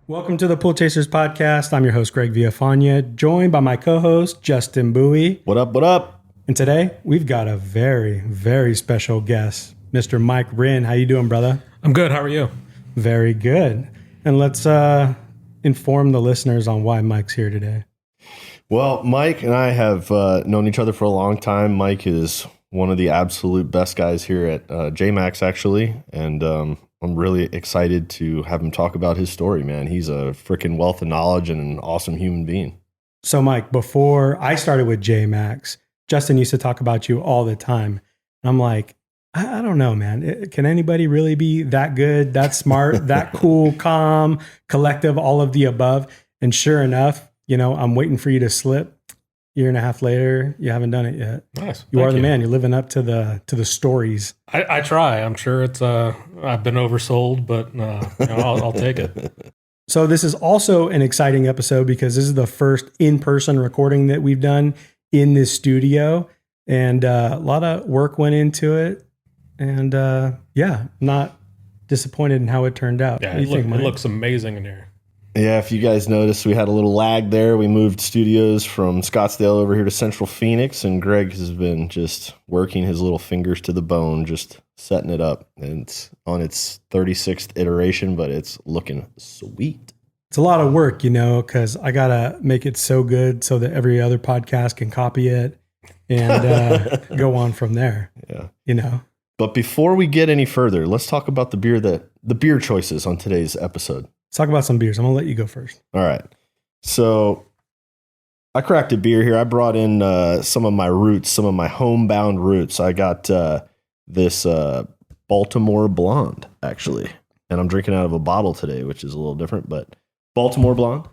Welcome to the Pool Chasers podcast. I'm your host, Greg Villafania, joined by my co-host, Justin Bowie. What up, what up? And today, we've got a very, very special guest, Mr. Mike Rynne. How you doing, brother? I'm good. How are you? Very good. And let's inform the listeners on why Mike's here today. Well, Mike and I have known each other for a long time. Mike is one of the absolute best guys here at JMax, actually. And I'm really excited to have him talk about his story, man. He's a freaking wealth of knowledge and an awesome human being. So, Mike, before I started with JMax, Justin used to talk about you all the time. And I'm like, I don't know, man. Can anybody really be that good, that smart, that cool, calm, collective, all of the above? And sure enough, you know, I'm waiting for you to slip. Year and a half later, you haven't done it yet. Nice. You are the man. You're living up to the stories. I try. I'm sure it's I've been oversold, but I'll take it. So this is also an exciting episode because this is the first in-person recording that we've done in this studio, and a lot of work went into it. And not disappointed in how it turned out. Yeah, it looks amazing in here. Yeah, if you guys noticed, we had a little lag there. We moved studios from Scottsdale over here to Central Phoenix, and Greg has been just working his little fingers to the bone, just setting it up. And it's on its 36th iteration, but it's looking sweet. It's a lot of work, you know, because I got to make it so good so that every other podcast can copy it and go on from there. Yeah. You know. But before we get any further, let's talk about the beer choices on today's episode. Let's talk about some beers. I'm going to let you go first. All right. So I cracked a beer here. I brought in some of my roots, some of my homebound roots. I got this Baltimore Blonde, actually. And I'm drinking out of a bottle today, which is a little different, but Baltimore Blonde.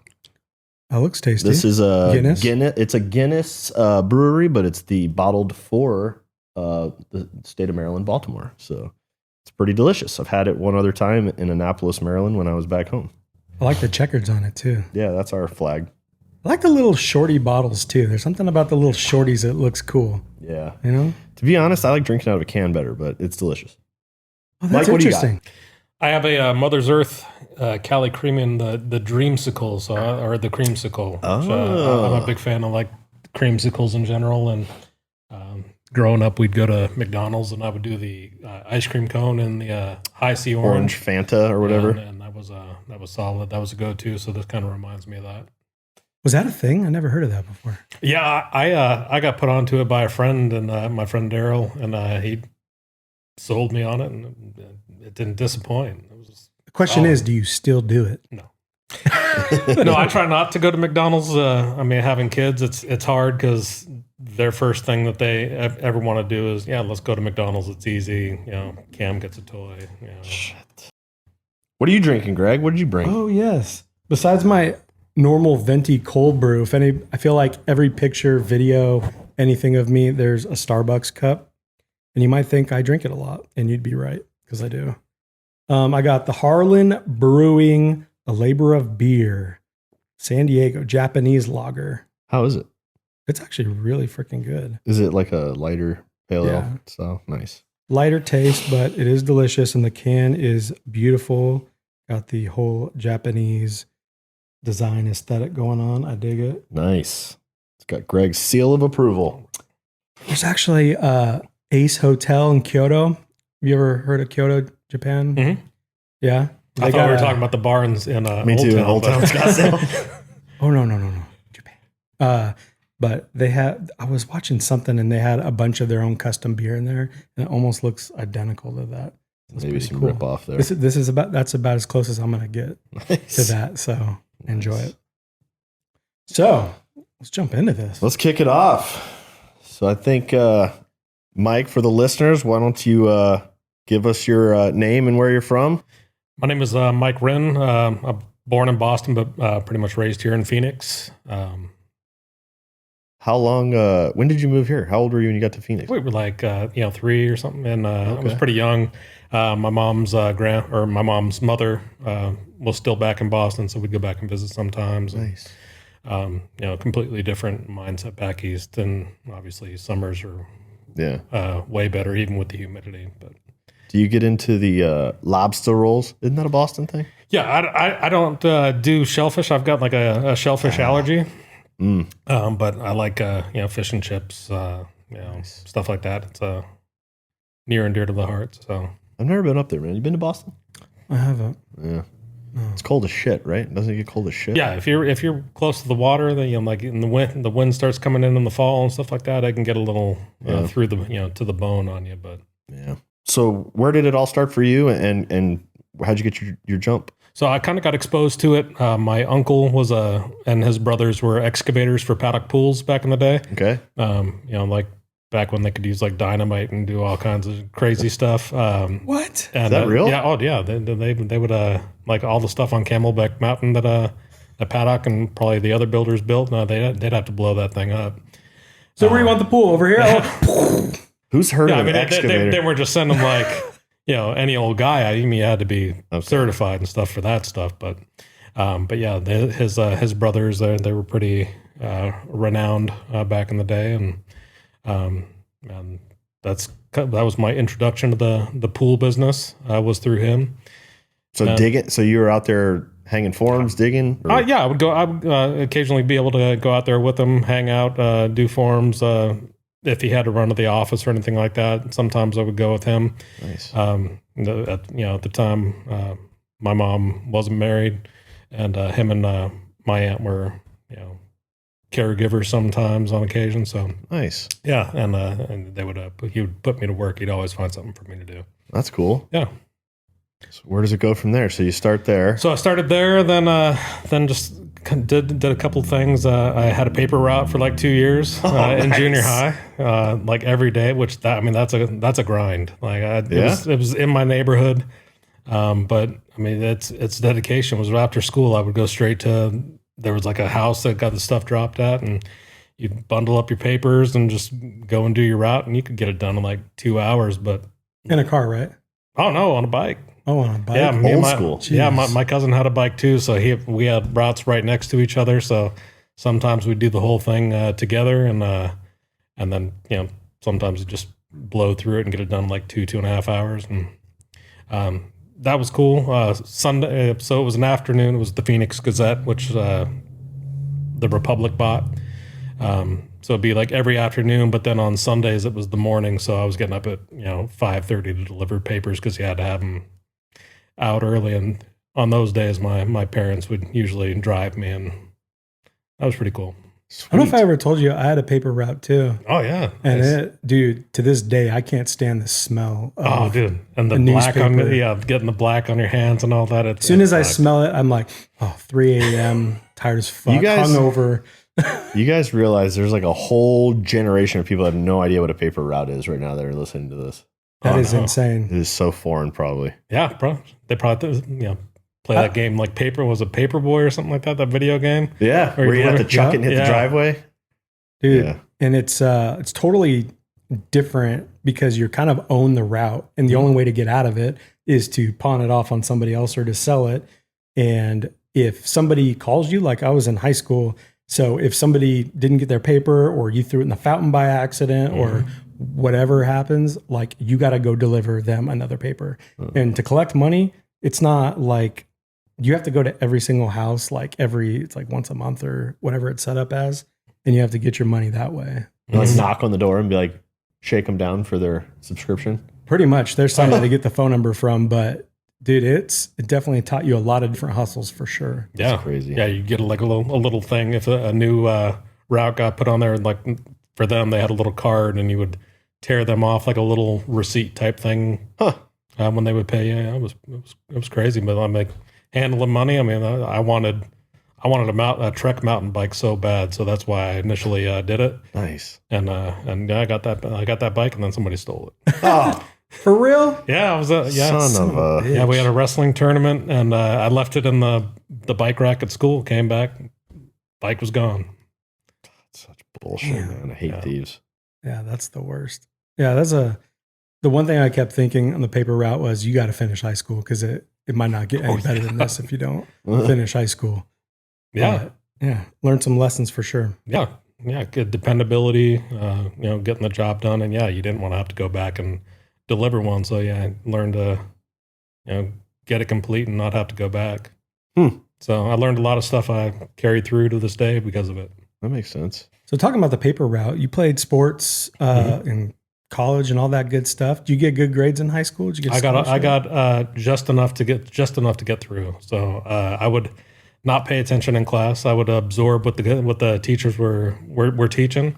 That looks tasty. This is a Guinness. It's a Guinness brewery, but it's the bottled for the state of Maryland, Baltimore. So it's pretty delicious. I've had it one other time in Annapolis, Maryland when I was back home. I like the checkers on it too. Yeah, that's our flag. I like the little shorty bottles too. There's something about the little shorties that looks cool. Yeah. You know? To be honest, I like drinking out of a can better, but it's delicious. Oh, that's Mike, what do you interesting. I have a Mother's Earth Cali Creamin', the Dreamsicle, or the Creamsicle. Oh. I'm a big fan of like creamsicles in general. And growing up, we'd go to McDonald's and I would do the ice cream cone and the high C Orange Fanta or whatever. And that was solid. That was a go-to. So this kind of reminds me of that. Was that a thing? I never heard of that before. Yeah, I got put onto it by a friend, and my friend Daryl, and he sold me on it, and it didn't disappoint. It was The question is, do you still do it? no. No, I try not to go to McDonald's. Having kids, it's hard because their first thing that they ever want to do is, let's go to McDonald's. It's easy. You know, Cam gets a toy. You know. Shit. What are you drinking, Greg? What did you bring? Oh, yes. Besides my normal venti cold brew, I feel like every picture, video, anything of me, there's a Starbucks cup. And you might think I drink it a lot, and you'd be right, because I do. I got the Harlan Brewing, a labor of beer, San Diego, Japanese lager. How is it? It's actually really freaking good. Is it like a lighter pale ale Yeah. style? Nice. Lighter taste, but it is delicious, and the can is beautiful. Got the whole Japanese design aesthetic going on. I dig it. Nice. It's got Greg's seal of approval. There's actually Ace Hotel in Kyoto. Have you ever heard of Kyoto, Japan? Mm-hmm. Yeah. I thought we were talking about the barns in Me Old too, Town, in Old Town, but- Scottsdale. Oh, no. Japan. But I was watching something and they had a bunch of their own custom beer in there, and it almost looks identical to that. That's Maybe pretty some cool. rip off there. That's about as close as I'm going to get Nice. to that. So enjoy it. So let's jump into this. Let's kick it off. So I think, Mike, for the listeners, why don't you give us your name and where you're from? My name is Mike Rynne. I'm born in Boston, but pretty much raised here in Phoenix. How long, when did you move here? How old were you when you got to Phoenix? We were like, 3 or something, and I was pretty young. My mom's my mom's mother was still back in Boston, so we'd go back and visit sometimes. Nice. Completely different mindset back east, and obviously summers are Yeah. way better, even with the humidity. But Do you get into the lobster rolls? Isn't that a Boston thing? Yeah, I don't do shellfish. I've got like a shellfish allergy. But I like fish and chips, stuff like that. It's near and dear to the heart. So I've never been up there, man. You been to Boston? I haven't. Yeah. It's cold as shit, right? Doesn't it get cold as shit? yeah, if you're close to the water, then like in the wind starts coming in the fall and stuff like that, I can get a little through the to the bone on you. But yeah. So where did it all start for you, and how'd you get your jump? so I kind of got exposed to it. My uncle was and his brothers were excavators for Paddock Pools back in the day. Okay. Like back when they could use like dynamite and do all kinds of crazy stuff. What? And, Is that real? Yeah. Oh, yeah. They would like all the stuff on Camelback Mountain that Paddock and probably the other builders built. No, they'd have to blow that thing up. So where do you want the pool? Over here? Oh. Who's heard of an they excavator? were just sending like any old guy. I mean, you had to be certified and stuff for that stuff. But yeah, his brothers they were pretty renowned back in the day, and that was my introduction to the pool business. Was through him. So digging. So you were out there hanging forms, digging. Or? Yeah, I would go. I would occasionally be able to go out there with him, hang out, do forms. If he had to run to the office or anything like that, sometimes I would go with him. Nice. At the time, my mom wasn't married, and him and my aunt were caregivers sometimes on occasion. So Nice. yeah, and they would he would put me to work. He'd always find something for me to do. That's cool. Yeah. So where does it go from there? So you start there. So I started there, then just did a couple things. I had a paper route for like 2 years in junior high, like every day. Which that's a grind. Like it was in my neighborhood, but I mean it's dedication. It was after school. I would go straight to there was like a house that got the stuff dropped at, and you bundle up your papers and just go and do your route, and you could get it done in like 2 hours. But In a car, right? oh no, on a bike. Oh, on a bike? Yeah, Old school. Yeah, my cousin had a bike too, so we had routes right next to each other. So sometimes we'd do the whole thing together, and then sometimes you just blow through it and get it done in like 2.5 hours, and that was cool. Sunday, so it was an afternoon. It was the Phoenix Gazette, which the Republic bought. So it'd be like every afternoon, but then on Sundays it was the morning. So I was getting up at 5:30 to deliver papers because you had to have them out early. And on those days, my parents would usually drive me, and that was pretty cool. Sweet. I don't know if I ever told you I had a paper route too. Oh yeah, And dude, to this day, I can't stand the smell. oh dude, and the a black on newspaper. getting the black on your hands and all that. As soon as I smell it, I'm like, 3 a.m., tired as fuck, You guys- hungover. You guys realize there's like a whole generation of people that have no idea what a paper route is right now that are listening to this. That Oh, is no. insane. It is so foreign, probably. Yeah, bro. They probably play that game like Paperboy or something like that. That video game. Yeah, Or where you have to deliver- chuck it and hit yeah. the driveway. Dude. Yeah. And it's totally different because you're kind of own the route. And the only way to get out of it is to pawn it off on somebody else or to sell it. And if somebody calls you, like I was in high school, so if somebody didn't get their paper or you threw it in the fountain by accident or whatever happens, like you got to go deliver them another paper. And to collect money, it's not like you have to go to every single house, it's like once a month or whatever it's set up as, and you have to get your money that way. You like knock on the door and be like, shake them down for their subscription. Pretty much. There's somebody to get the phone number from, but dude, it definitely taught you a lot of different hustles for sure. Yeah, That's crazy. Yeah, you get like a little thing if a new route got put on there. Like for them, they had a little card, and you would tear them off like a little receipt type thing. Huh. When they would pay you, it was crazy. But I'm like handling money. I mean, I wanted a Trek mountain bike so bad, so that's why I initially did it. Nice. And yeah, I got that bike, and then somebody stole it. Oh, For real? Yeah, I was son of a. yeah, we had a wrestling tournament, and I left it in the bike rack at school. Came back, bike was gone. Such bullshit, man. I hate thieves. Yeah, that's the worst. Yeah, the one thing I kept thinking on the paper route was you got to finish high school because it might not get any better than this if you don't finish high school. Yeah, But, yeah, learn some lessons for sure. yeah, good dependability. Getting the job done, and yeah, you didn't want to have to go back and deliver one. So yeah, I learned to get it complete and not have to go back. Hmm. So I learned a lot of stuff I carry through to this day because of it. That makes sense. So talking about the paper route, you played sports in college and all that good stuff. Did you get good grades in high school? Did you get I got just enough to get through. So I would not pay attention in class. I would absorb what the teachers were teaching,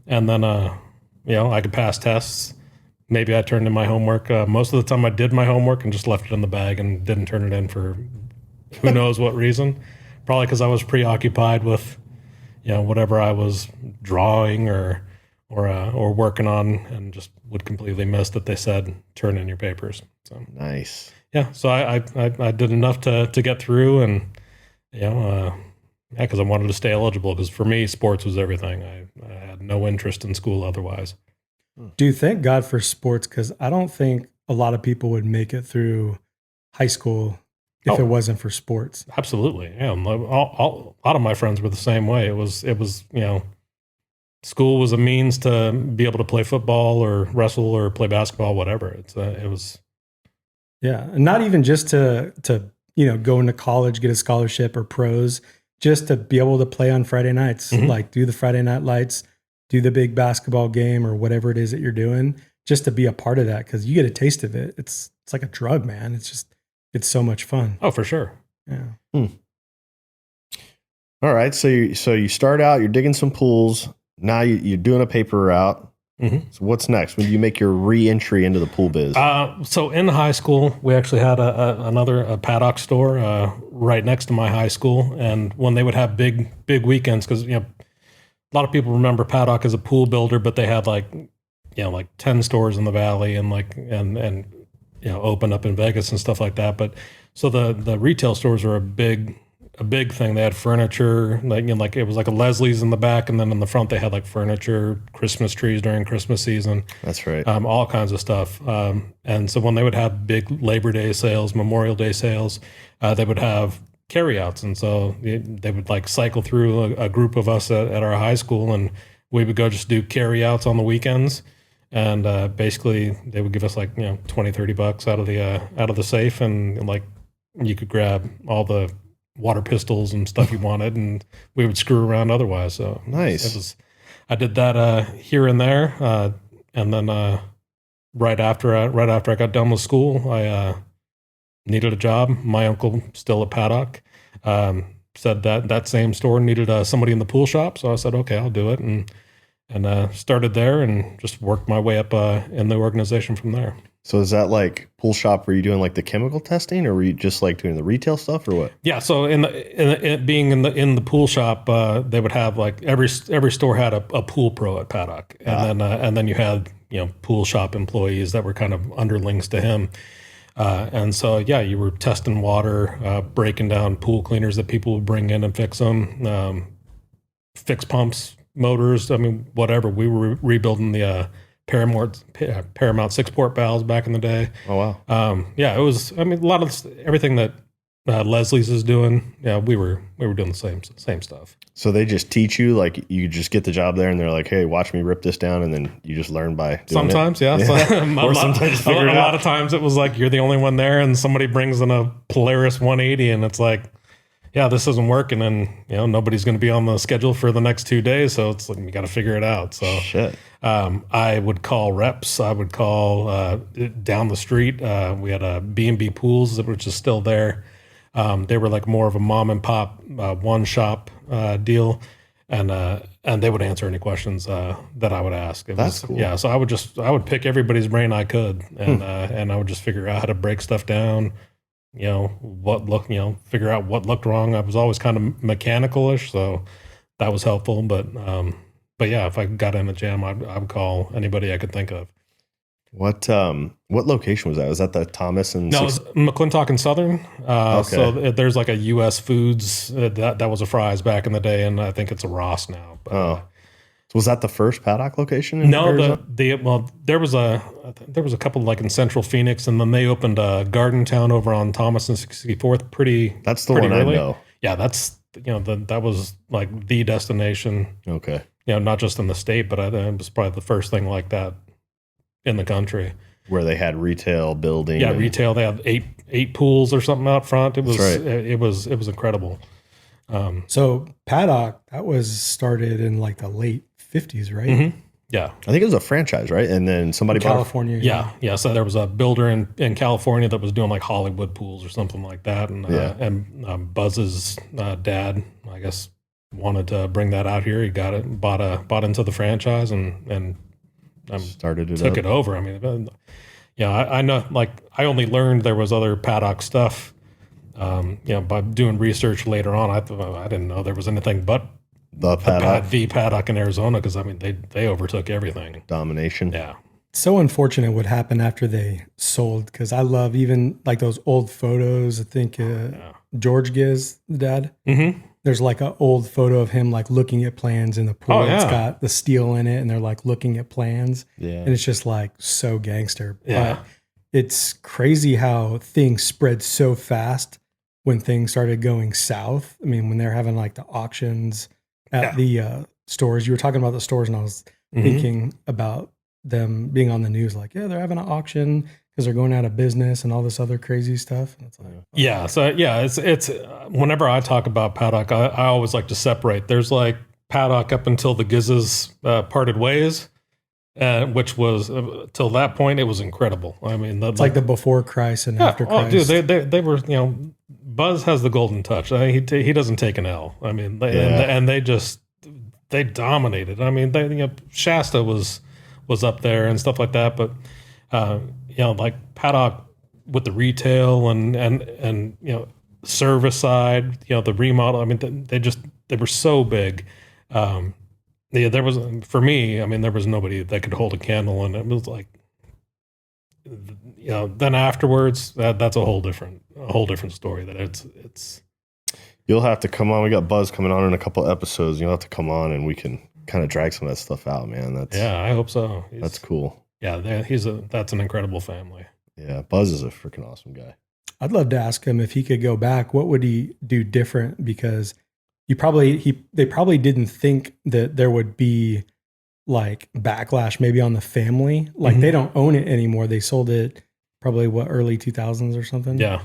and then I could pass tests. Maybe I turned in my homework. Most of the time, I did my homework and just left it in the bag and didn't turn it in for who knows what reason. Probably because I was preoccupied with whatever I was drawing or working on, and just would completely miss that they said turn in your papers. So Nice. yeah, so I did enough to get through, and because I wanted to stay eligible, because for me sports was everything. I had no interest in school otherwise. Do you thank God for sports? Because I don't think a lot of people would make it through high school if it wasn't for sports. Absolutely, yeah. A lot of my friends were the same way. It was school was a means to be able to play football or wrestle or play basketball, whatever. It was. Yeah, and not even just to go into college, get a scholarship or pros, just to be able to play on Friday nights, like do the Friday night lights, do the big basketball game or whatever it is that you're doing, just to be a part of that, because you get a taste of it. It's like a drug, man. It's so much fun. Oh, for sure. Yeah. All right. So you start out, you're digging some pools. Now you're doing a paper route. So what's next? When do you make your re-entry into the pool biz? So in high school, we actually had another Paddock store right next to my high school, and when they would have big weekends, because a lot of people remember Paddock as a pool builder, but they had like 10 stores in the valley and opened up in Vegas and stuff like that. But so the retail stores were a big thing. They had furniture, like it was like a Leslie's in the back, and then in the front they had like furniture, Christmas trees during Christmas season. That's right. All kinds of stuff. And so when they would have big Labor Day sales, Memorial Day sales, they would have carryouts, and so they would like cycle through a group of us at our high school, and we would go just do carryouts on the weekends. And basically they would give us like $20-$30 out of the safe, and like you could grab all the water pistols and stuff you wanted, and we would screw around otherwise. So nice. I did that here and there, and then right after I got done with school, I needed a job. My uncle, still at Paddock, said that same store needed somebody in the pool shop, so I said, okay, I'll do it, and started there and just worked my way up in the organization from there. So is that like pool shop? Were you doing like the chemical testing, or were you just like doing the retail stuff, or what? Yeah. So in the pool shop, they would have like every store had a pool pro at Paddock, and then you had pool shop employees that were kind of underlings to him, and so you were testing water, breaking down pool cleaners that people would bring in and fix them, fix pumps, motors. I mean, whatever. We were rebuilding the Paramount 6-port valves back in the day. Oh wow. It was. I mean, a lot of everything that Leslie's is doing. Yeah, we were doing the same stuff. So they just teach you, like you just get the job there, and they're like, "Hey, watch me rip this down," and then you just learn by doing sometimes, it. Yeah. Or sometimes a lot of times it was like you're the only one there, and somebody brings in a Polaris 180, and it's like, yeah, this isn't working, and nobody's going to be on the schedule for the next 2 days, so it's like you got to figure it out. So shit. I would call reps. I would call down the street. We had a B&B Pools, which is still there. They were like more of a mom and pop one shop deal, and they would answer any questions that I would ask. That's cool. Yeah, so I would pick everybody's brain I could, and I would just figure out how to break stuff down. Figure out what looked wrong. I was always kind of mechanical-ish, so that was helpful. But yeah, if I got in a jam, I would call anybody I could think of. What location was that? Was that the Thomas and? No, it was McClintock and Southern. Okay. So there's like a U.S. Foods that was a Fry's back in the day, and I think it's a Ross now. But, So was that the first Paddock location? In Arizona? There was a couple like in Central Phoenix, and then they opened a Garden Town over on Thomas and 64th. That's the pretty one early. I know. Yeah, that's that was like the destination. Okay. Not just in the state, but it was probably the first thing like that in the country. where they had retail building. Yeah, retail. They had eight pools or something out front. It was right. it was incredible. So Paddock, that was started in like the late 50s, right? Mm-hmm. Yeah, I think it was a franchise, right? And then somebody bought California. yeah. So there was a builder in California that was doing like Hollywood pools or something like that, and Buzz's dad, I guess, wanted to bring that out here. He got it, bought into the franchise, and started it, took up. it over. I mean, I know. Like, I only learned there was other Paddock stuff, by doing research later on. I didn't know there was anything but The Paddock. the Paddock in Arizona, because I mean they overtook everything. Domination. Yeah. So unfortunate what happened after they sold, because I love even like those old photos. I think George Giz, the dad, there's like an old photo of him like looking at plans in the pool. It's got the steel in it and they're like looking at plans. Yeah. And it's just like so gangster. Yeah. But it's crazy how things spread so fast when things started going south. I mean, when they're having like the auctions at the stores. You were talking about the stores, and I was thinking about them being on the news, like, yeah, they're having an auction because they're going out of business and all this other crazy stuff. And it's like, it's whenever I talk about Paddock, I always like to separate. There's like Paddock up until the Gizes parted ways, which was till that point it was incredible. I mean, it's like the before Christ and after Christ. Oh, dude, they were, Buzz has the golden touch. He doesn't take an L. I mean, they dominated. I mean, Shasta was up there and stuff like that. But like Paddock with the retail and service side, the remodel. I mean, they were so big. There was, for me, I mean, there was nobody that could hold a candle, and it was like, then afterwards, that's a whole different story. That it's. You'll have to come on. We got Buzz coming on in a couple episodes. You'll have to come on, and we can kind of drag some of that stuff out, man. I hope so. That's cool. Yeah, that's an incredible family. Yeah, Buzz is a freaking awesome guy. I'd love to ask him if he could go back, what would he do different? Because they probably didn't think that there would be like backlash maybe on the family. Like they don't own it anymore. They sold it probably early 2000s or something. Yeah.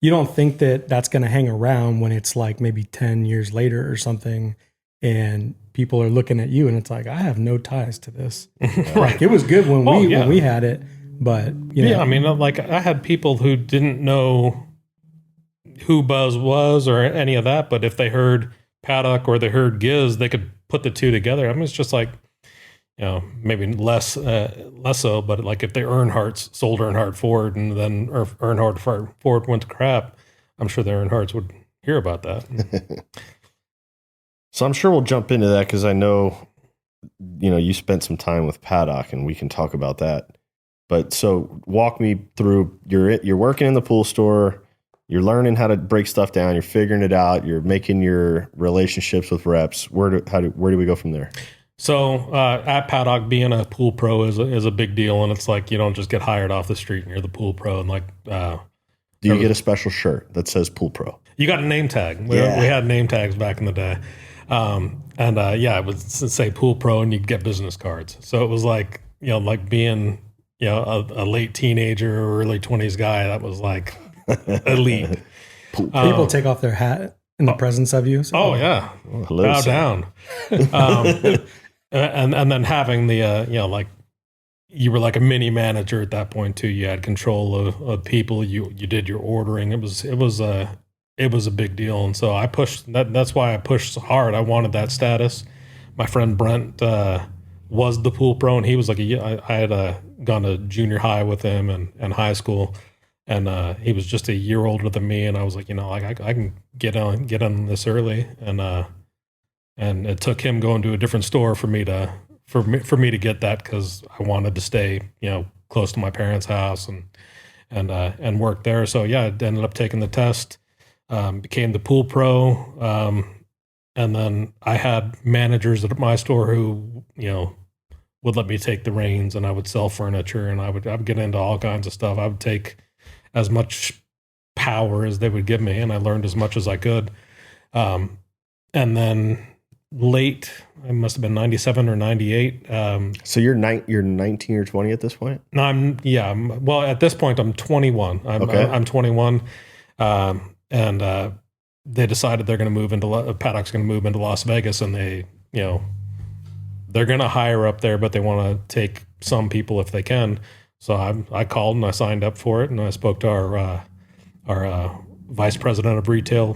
You don't think that that's going to hang around when it's like maybe 10 years later or something, and people are looking at you and it's like, I have no ties to this. Like it was good when we had it, but I mean, like I had people who didn't know who Buzz was or any of that, but if they heard Paddock or they heard Giz, they could put the two together. I mean, it's just like, maybe less so, but like if the Earnhardts sold Earnhardt Ford and then Earnhardt Ford went to crap, I'm sure the Earnhardts would hear about that. So I'm sure we'll jump into that because I know, you spent some time with Paddock and we can talk about that. But so walk me through, you're working in the pool store, you're learning how to break stuff down, you're figuring it out, you're making your relationships with reps. Where do we go from there? So at Paddock, being a pool pro is a big deal, and it's like you don't just get hired off the street and you're the pool pro. And like, do you get a special shirt that says pool pro? You got a name tag. We had name tags back in the day, it would say pool pro, and you'd get business cards. So it was like like being a late teenager or early 20s guy. That was like elite. People take off their hat in the presence of you. So. Oh yeah, bow down. And then having the like you were like a mini manager at that point too. You had control of people. You did your ordering. It was a big deal, and so I pushed that. That's why I pushed hard. I wanted that status. My friend Brent was the pool pro, and he was like I had gone to junior high with him and high school, and he was just a year older than me, and I was like, I can get on this early, and it took him going to a different store for me to get that, because I wanted to stay close to my parents' house and work there. So yeah, I ended up taking the test, became the pool pro, and then I had managers at my store who would let me take the reins, and I would sell furniture, and I would get into all kinds of stuff. I would take as much power as they would give me, and I learned as much as I could. And then late, it must have been 97 or 98. So you're 19 or 20 at this point? No, well, at this point, I'm 21. I'm 21. And they decided they're going to move into, Paddock's going to move into Las Vegas, and they, they're going to hire up there, but they want to take some people if they can. So I called and I signed up for it, and I spoke to our vice president of retail,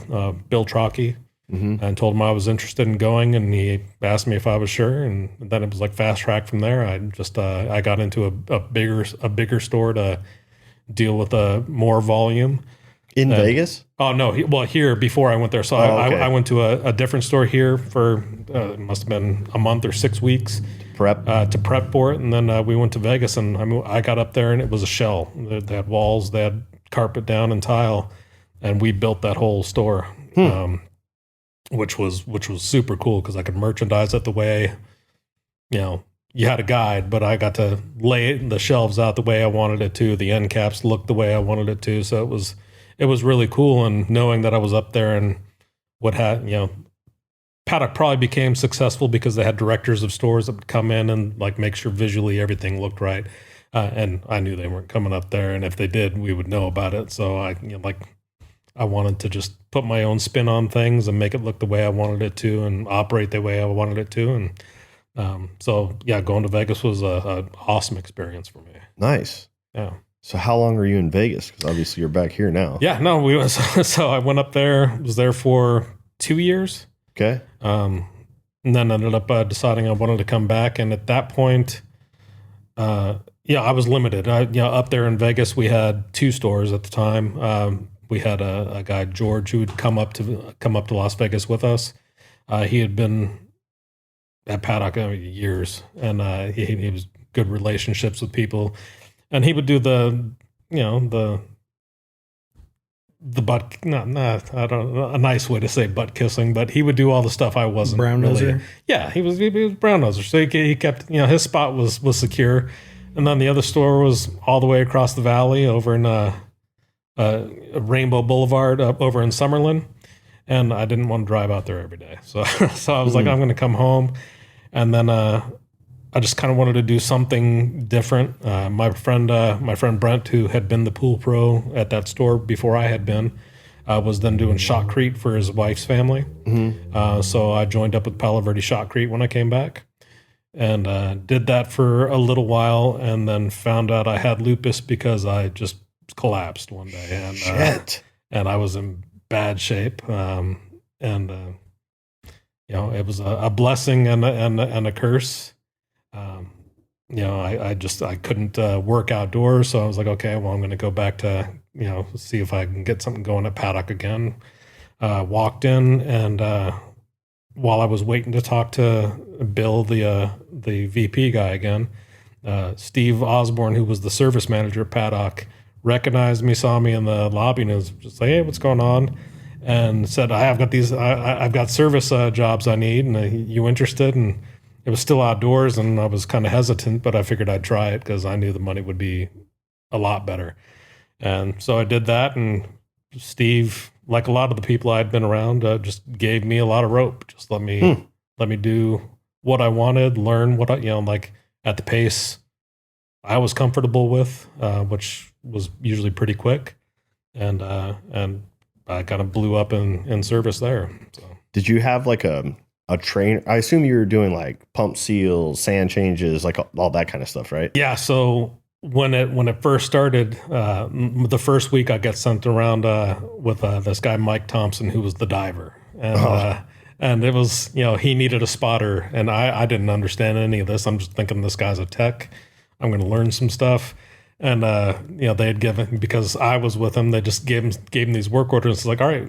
Bill Trocchi, and told him I was interested in going, and he asked me if I was sure, and then it was like fast track from there. I got into a bigger store to deal with more volume. In Vegas? Oh no! Here before I went there, so I went to a different store here for it must have been a month or 6 weeks to prep for it, and then we went to Vegas, and I got up there, and it was a shell. They had walls, they had carpet down and tile, and we built that whole store, which was super cool because I could merchandise it the way you had a guide, but I got to lay the shelves out the way I wanted it to. The end caps looked the way I wanted it to, so it was really cool. And knowing that I was up there and Paddock probably became successful because they had directors of stores that would come in and like make sure visually everything looked right. And I knew they weren't coming up there, and if they did, we would know about it. So I wanted to just put my own spin on things and make it look the way I wanted it to and operate the way I wanted it to. And going to Vegas was an awesome experience for me. Nice. Yeah. So how long were you in Vegas? Because obviously you're back here now. Yeah, no, so I went up there, was there for 2 years. Okay. And then ended up deciding I wanted to come back. And at that point, I was limited. Up there in Vegas, we had 2 stores at the time. We had a guy, George, who would come up to Las Vegas with us. He had been at Paddock years, and he was good relationships with people. And he would do the butt, I don't know, a nice way to say butt kissing, but he would do all the stuff I wasn't. Brown noser? Yeah, he was brown noser. So he kept, his spot was secure. And then the other store was all the way across the valley over in Rainbow Boulevard over in Summerlin. And I didn't want to drive out there every day. So I was like, I'm going to come home. And then I just kind of wanted to do something different. My friend Brent, who had been the pool pro at that store before I had been, was then doing shotcrete for his wife's family. So I joined up with Palo Verde Shotcrete when I came back, and did that for a little while, and then found out I had lupus because I just collapsed one day, and and I was in bad shape. It was a blessing and a curse. I couldn't work outdoors, so I was like, okay, well, I'm going to go back to, see if I can get something going at Paddock again. Walked in, and while I was waiting to talk to Bill, the VP guy again, Steve Osborne, who was the service manager at Paddock, recognized me, saw me in the lobby, and was just like, hey, what's going on? And said, I've got service jobs I need, and you interested? And it was still outdoors, and I was kind of hesitant, but I figured I'd try it because I knew the money would be a lot better. And so I did that, and Steve, like a lot of the people I'd been around, just gave me a lot of rope. Just let me do what I wanted, learn what I, at the pace I was comfortable with, which was usually pretty quick. And I kind of blew up in service there. So. Did you have like a trainer? I assume you were doing like pump seals, sand changes, like all that kind of stuff, right? Yeah. So when it first started, the first week I got sent around with this guy Mike Thompson, who was the diver, and it was he needed a spotter, and I didn't understand any of this. I'm just thinking this guy's a tech. I'm going to learn some stuff. And they had given, because I was with him, they just gave him these work orders. It's like, all right,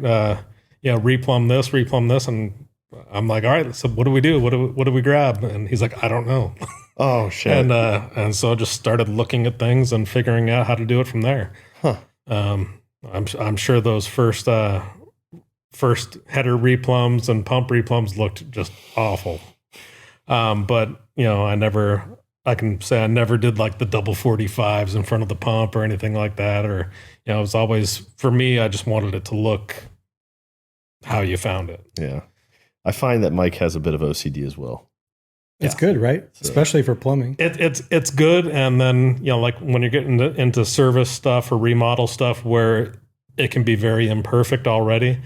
replumb this, and I'm like, all right, so what do we do? What do we grab? And he's like, I don't know. Oh shit. And so I just started looking at things and figuring out how to do it from there. Huh. I'm sure those first header replumbs and pump replumbs looked just awful. But I can say I never did like the double 45s in front of the pump or anything like that. Or, it was always, for me, I just wanted it to look how you found it. Yeah. I find that Mike has a bit of OCD as well. It's good, right? So- Especially for plumbing. It's good, and then like when you're getting into service stuff or remodel stuff where it can be very imperfect already,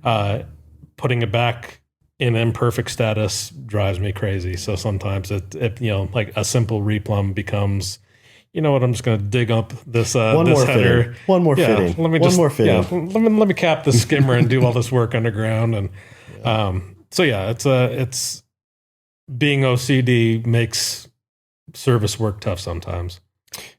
putting it back in imperfect status drives me crazy. So sometimes it like a simple replumb becomes, you know what, I'm just going to dig up this this header. Fitting. One more fitting. One more fitting. Let me cap the skimmer and do all this work underground. And it's being OCD makes service work tough sometimes.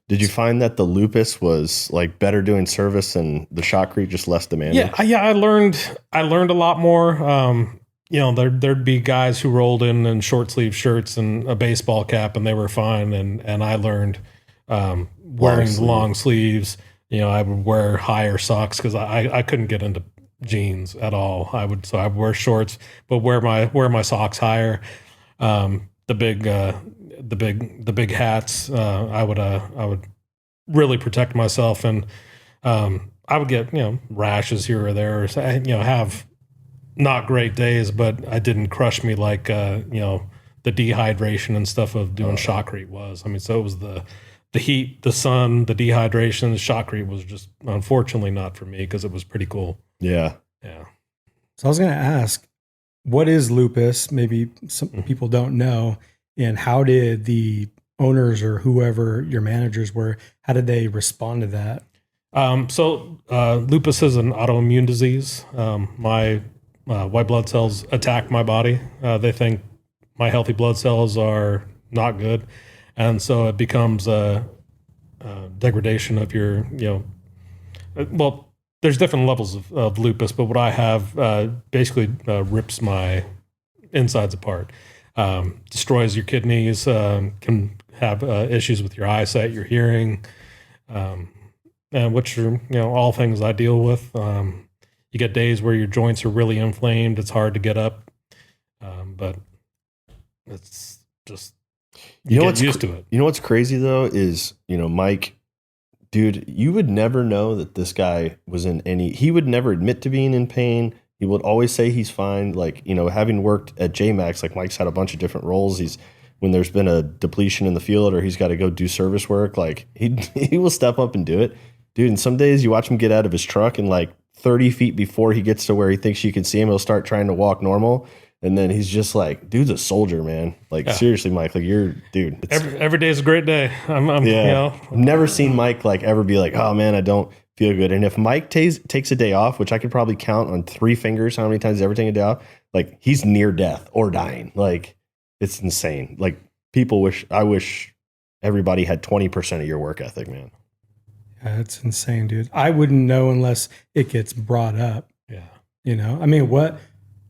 Did you find that the lupus was like better doing service and the shotcrete just less demanding? Yeah. I learned a lot more. There'd be guys who rolled in short sleeve shirts and a baseball cap, and they were fine. And I learned wearing long sleeves. I would wear higher socks because I couldn't get into jeans at all. I would wear shorts, but wear my socks higher. The big hats. I would really protect myself, and I would get rashes here or there, or have not great days, but I didn't crush me like the dehydration and stuff of doing shotcrete was. I mean, so it was the heat, the sun, the dehydration. The shotcrete was just unfortunately not for me because it was pretty cool. Yeah. So I was going to ask, what is lupus? Maybe some people don't know. And how did the owners or whoever your managers were, how did they respond to that? Lupus is an autoimmune disease. My white blood cells attack my body. They think my healthy blood cells are not good. And so it becomes a degradation of your, there's different levels of lupus, but what I have basically rips my insides apart, destroys your kidneys, can have issues with your eyesight, your hearing, and which are all things I deal with. You get days where your joints are really inflamed. It's hard to get up, but it's just you get used to it. You know what's crazy though is Mike. Dude, you would never know that this guy was he would never admit to being in pain. He would always say he's fine. Like, having worked at JMax, like Mike's had a bunch of different roles. When there's been a depletion in the field or he's got to go do service work, like he will step up and do it. Dude, and some days you watch him get out of his truck and like 30 feet before he gets to where he thinks you can see him, he'll start trying to walk normal. And then he's just like, dude's a soldier, man. Like, seriously, Mike, like dude. Every day is a great day. I've never seen Mike like ever be like, oh man, I don't feel good. And if Mike takes a day off, which I could probably count on 3 fingers how many times he's ever taken a day off, like he's near death or dying. Like it's insane. Like I wish everybody had 20% of your work ethic, man. Yeah, it's insane, dude. I wouldn't know unless it gets brought up. Yeah. I mean, what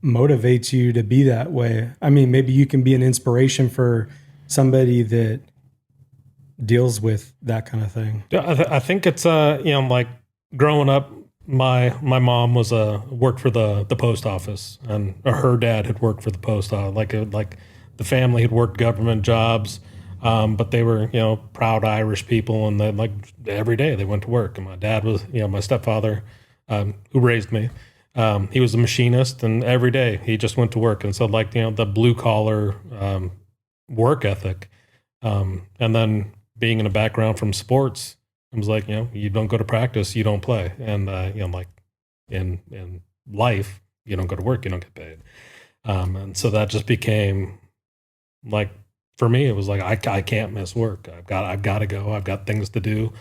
motivates you to be that way? I mean, maybe you can be an inspiration for somebody that deals with that kind of thing. Yeah, I think it's like growing up, my mom was worked for the post office, and her dad had worked for the post office. Like the family had worked government jobs, but they were proud Irish people, and then like every day they went to work. And my dad was my stepfather, who raised me. He was a machinist, and every day he just went to work. And so like the blue collar work ethic, and then being in a background from sports, I was like, you don't go to practice, you don't play. And, like in life, you don't go to work, you don't get paid. And so that just became like, for me, it was like, I can't miss work. I've got to go. I've got things to do.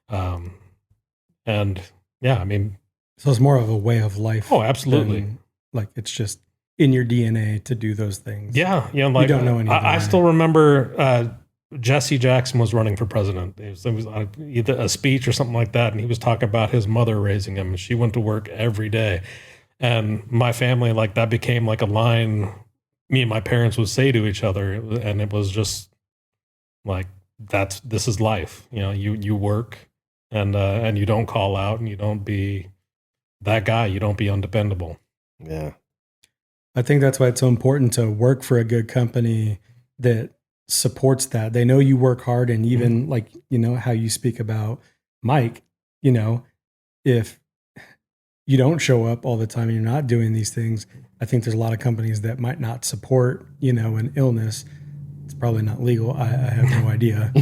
And yeah, I mean, so it's more of a way of life. Oh, absolutely. Like it's just in your DNA to do those things. Yeah. Like you don't know anything. I still remember, Jesse Jackson was running for president. It was either a speech or something like that. And he was talking about his mother raising him. And she went to work every day. And my family, like that became like a line me and my parents would say to each other. And it was just like, this is life. You work and you don't call out, and you don't be that guy. You don't be undependable. Yeah. I think that's why it's so important to work for a good company that supports that. They know you work hard, and even like, how you speak about Mike, if you don't show up all the time and you're not doing these things, I think there's a lot of companies that might not support, an illness. It's probably not legal. I have no idea.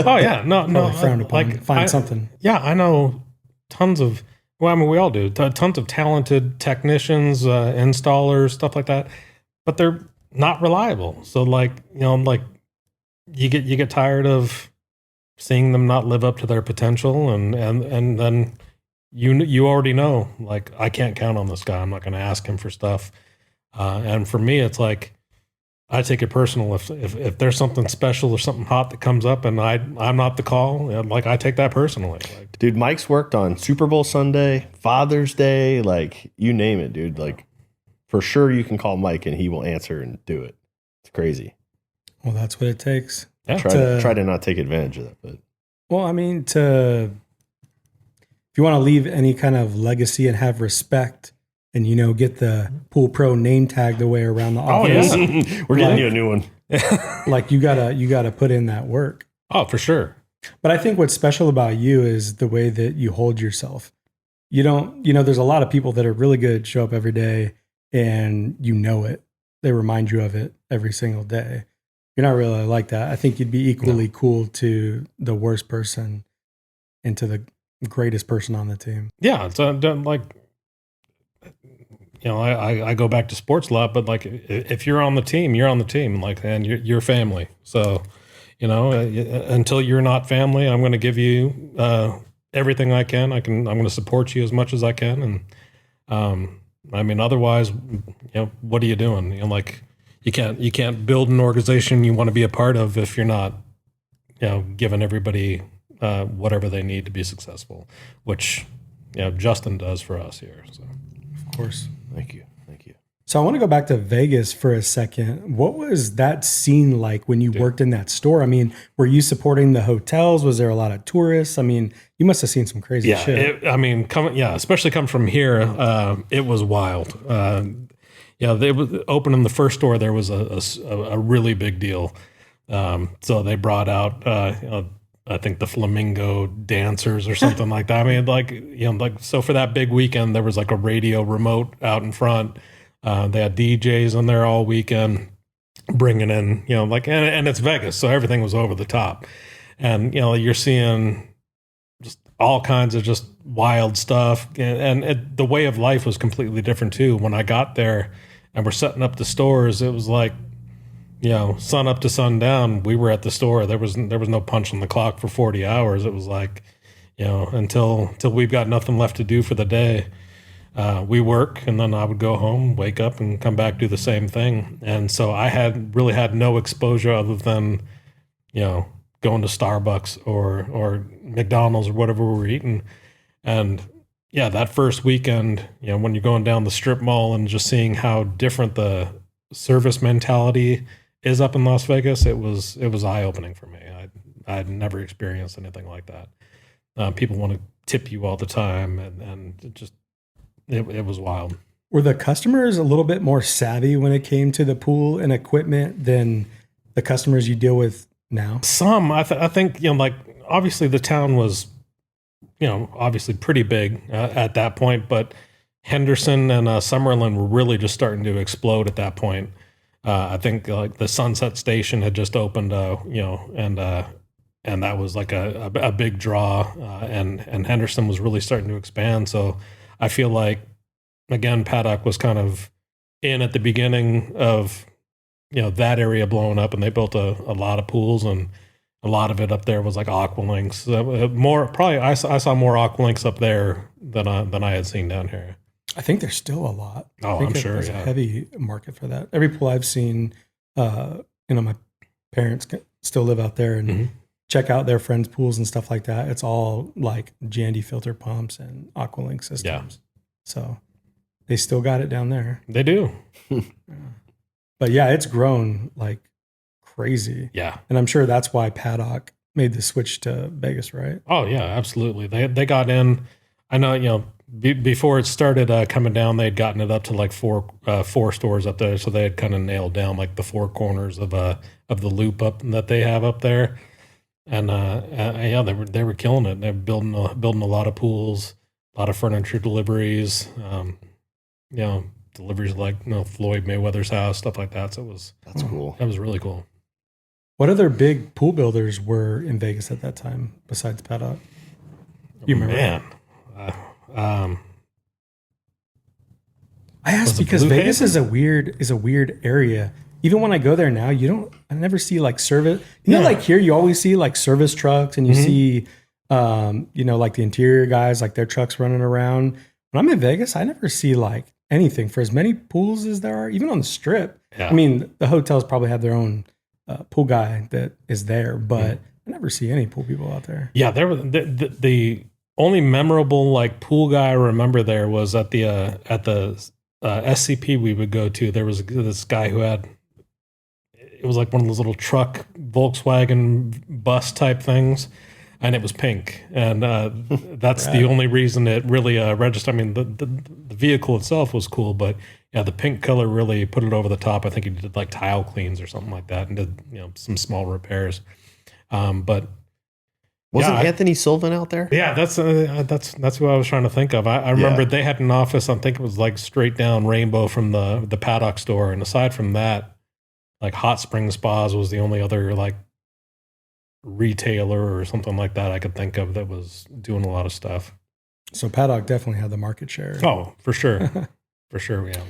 Oh yeah, no, frowned upon. Find something. Yeah, I know tons of. Well, I mean, we all do. Tons of talented technicians, installers, stuff like that, but they're not reliable. So, you get tired of seeing them not live up to their potential, and then you already know, like, I can't count on this guy. I'm not going to ask him for stuff. And for me, it's like, I take it personal. If there's something special or something hot that comes up and I'm not the call, I take that personally. Dude, Mike's worked on Super Bowl Sunday, Father's Day, you name it, dude. For sure you can call Mike and he will answer and do it. It's crazy. Well, that's what it takes. Yeah. Try to not take advantage of that. But well, I mean, if you want to leave any kind of legacy and have respect, and get the Pool Pro name tag the way around the office. Oh yeah, we're getting you a new one. You gotta put in that work. Oh, for sure. But I think what's special about you is the way that you hold yourself. You don't, there's a lot of people that are really good, show up every day, and it. They remind you of it every single day. You're not really like that. I think you'd be equally cool to the worst person and to the greatest person on the team. Yeah, it's I go back to sports a lot, but if you're on the team, you're on the team, and you're family. So, until you're not family, I'm going to give you everything I can. I'm going to support you as much as I can. And otherwise, what are you doing? You can't build an organization you want to be a part of if you're not, giving everybody whatever they need to be successful, which Justin does for us here. So, of course. Thank you. So I want to go back to Vegas for a second. What was that scene like when you worked in that store? I mean, were you supporting the hotels? Was there a lot of tourists? I mean, you must have seen some crazy shit. Especially coming from here, it was wild. They were opening the first store. There was a really big deal. So they brought out, I think the flamingo dancers or something like that. I mean, so for that big weekend, there was a radio remote out in front. They had DJs on there all weekend, bringing in, and it's Vegas, so everything was over the top. And, you're seeing just all kinds of just wild stuff. And the way of life was completely different too. When I got there and we're setting up the stores, it was sun up to sundown, we were at the store. There was no punch on the clock for 40 hours. It was until we've got nothing left to do for the day. We work, and then I would go home, wake up, and come back, do the same thing. And so I had no exposure other than, going to Starbucks or McDonald's or whatever we were eating. And yeah, that first weekend, when you're going down the strip mall and just seeing how different the service mentality is up in Las Vegas, it was eye-opening for me. I'd never experienced anything like that. People want to tip you all the time, and it was wild. Were the customers a little bit more savvy when it came to the pool and equipment than the customers you deal with now? Some, I think, obviously the town was, obviously pretty big at that point, but Henderson and Summerlin were really just starting to explode at that point. I think the Sunset Station had just opened, and that was a big draw, and Henderson was really starting to expand. So I feel like, again, Paddock was kind of in at the beginning of, that area blowing up, and they built a lot of pools, and a lot of it up there was Aqualinks. I saw more Aqualinks up there than I had seen down here. I think there's still a lot. Oh, I'm sure. There's a heavy market for that. Every pool I've seen, my parents still live out there and check out their friends' pools and stuff like that. It's all Jandy filter pumps and Aqualink systems. Yeah. So they still got it down there. They do. But yeah, it's grown like crazy. Yeah. And I'm sure that's why Paddock made the switch to Vegas, right? Oh yeah, absolutely. They got in. I know, before it started coming down, they'd gotten it up to four stores up there. So they had kind of nailed down the four corners of the loop up that they have up there. And yeah, they were killing it. They're building a lot of pools, a lot of furniture deliveries, deliveries like Floyd Mayweather's house, stuff like that. So that's cool. That was really cool. What other big pool builders were in Vegas at that time besides Paddock? You remember? Man, I asked because Blue Vegas Haven? is a weird area. Even when I go there now, I never see like service. Like here, you always see like service trucks, and you see, like the interior guys, like their trucks running around. When I'm in Vegas, I never see like anything for as many pools as there are, even on the Strip. Yeah. I mean, the hotels probably have their own pool guy that is there, but I never see any pool people out there. Yeah, there were the only memorable like pool guy I remember there was at the SCP we would go to. There was this guy who had, it was like one of those little truck Volkswagen bus type things, and it was pink, and that's the only reason it really registered. I mean, the vehicle itself was cool, but yeah, the pink color really put it over the top. I think he did like tile cleans or something like that, and did some small repairs. But wasn't Anthony Sylvan out there? Yeah, that's who I was trying to think of. I remember they had an office. I think it was like straight down Rainbow from the Paddock store, and aside from that, like Hot Spring Spas was the only other like retailer or something like that I could think of that was doing a lot of stuff. So Paddock definitely had the market share. Oh, for sure. For sure we have.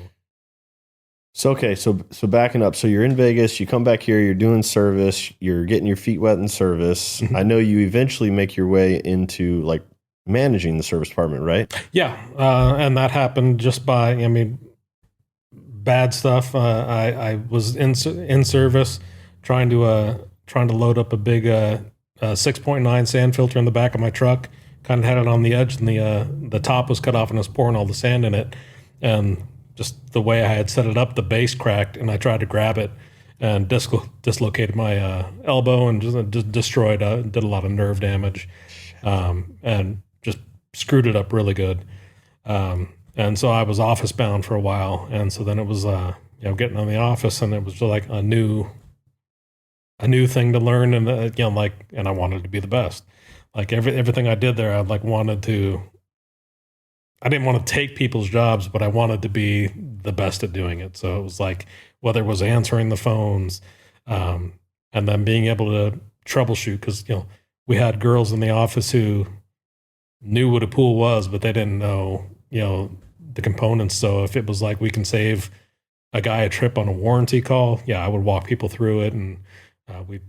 So, okay. So backing up. So you're in Vegas, you come back here, you're doing service, you're getting your feet wet in service. I know you eventually make your way into like managing the service department, right? Yeah. And that happened just by, bad stuff. I was in service trying to load up a big 6.9 sand filter in the back of my truck. Kind of had it on the edge, and the top was cut off, and I was pouring all the sand in it. And just the way I had set it up, the base cracked, and I tried to grab it and dislocated my elbow and just destroyed, did a lot of nerve damage, and just screwed it up really good. And so I was office bound for a while, and so then it was getting on the office, and it was just like a new thing to learn, and and I wanted to be the best. Like everything I did there, I didn't want to take people's jobs, but I wanted to be the best at doing it. So it was like, whether it was answering the phones, and then being able to troubleshoot, because we had girls in the office who knew what a pool was, but they didn't know the components. So if it was like, we can save a guy a trip on a warranty call, I would walk people through it, and we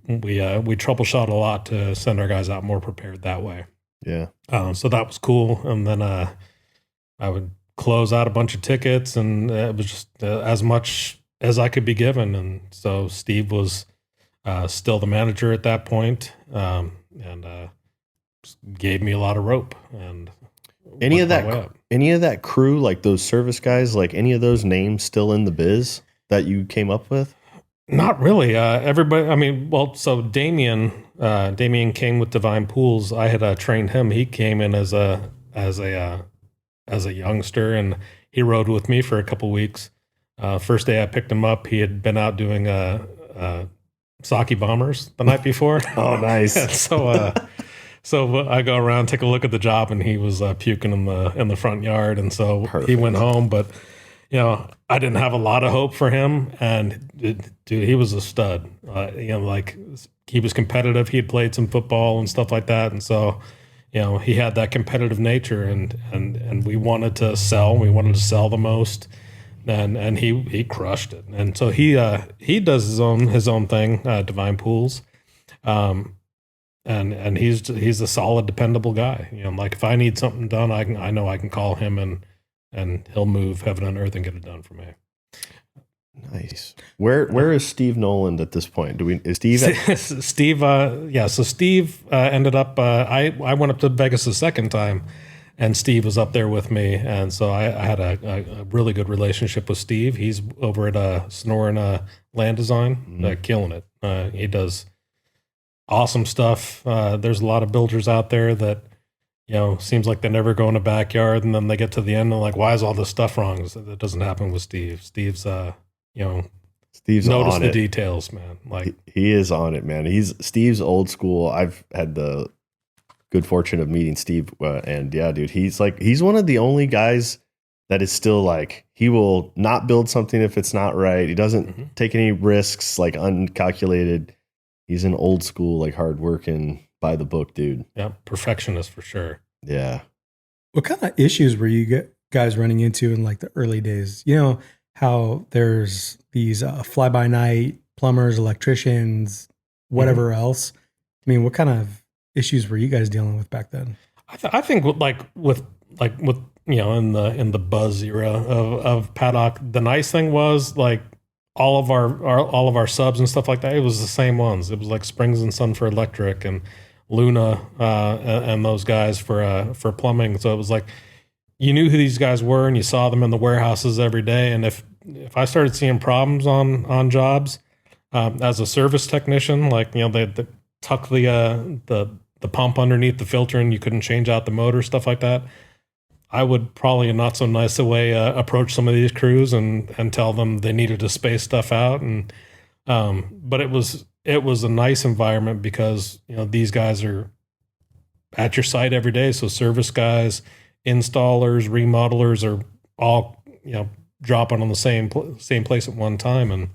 troubleshot a lot to send our guys out more prepared that way. Yeah. So that was cool. And then I would close out a bunch of tickets, and it was just as much as I could be given. And so Steve was still the manager at that point, and gave me a lot of rope. And any of that crew, like those service guys, like any of those names still in the biz that you came up with? Not really. Everybody. So Damien came with Divine Pools. I had trained him. He came in as a youngster, and he rode with me for a couple weeks. First day I picked him up, he had been out doing sake bombers the night before. Oh, nice. So I go around, take a look at the job, and he was puking in the front yard, and so Perfect. He went home. But I didn't have a lot of hope for him, and dude, he was a stud. He was competitive. He had played some football and stuff like that, and so he had that competitive nature, and we wanted to sell. We wanted to sell the most, and he crushed it. And so he does his own thing, Divine Pools, and he's a solid, dependable guy. Like if I need something done, I know I can call him, and he'll move heaven and earth and get it done for me. Nice. Where is Steve Noland at this point? Is Steve? Steve. So Steve ended up. I went up to Vegas the second time, and Steve was up there with me, and so I had a really good relationship with Steve. He's over at Sonoran Land Design, killing it. He does awesome stuff. There's a lot of builders out there that seems like they never go in a backyard, and then they get to the end and like, why is all this stuff wrong? That doesn't happen with Steve. Steve's notice the details, man. Like he is on it, man. Steve's old school. I've had the good fortune of meeting Steve. And yeah, dude, he's one of the only guys that is still like, he will not build something if it's not right. He doesn't take any risks, like uncalculated. He's an old school, like hardworking, by the book dude. Yeah, perfectionist for sure. Yeah. What kind of issues were you guys running into in like the early days? You know how there's these fly by night plumbers, electricians, whatever else. I mean, what kind of issues were you guys dealing with back then? I think with you know, in the buzz era of Paddock, the nice thing was like all of our subs and stuff like that, it was the same ones. It was like Springs and Son for electric and Luna and those guys for plumbing. So it was like you knew who these guys were and you saw them in the warehouses every day. And if I started seeing problems on jobs as a service technician, like, you know, they tuck the pump underneath the filter and you couldn't change out the motor, stuff like that, I would probably in not so nice a way approach some of these crews and tell them they needed to space stuff out. And but it was a nice environment because, you know, these guys are at your site every day. So service guys, installers, remodelers are all, you know, dropping on the same place at one time. And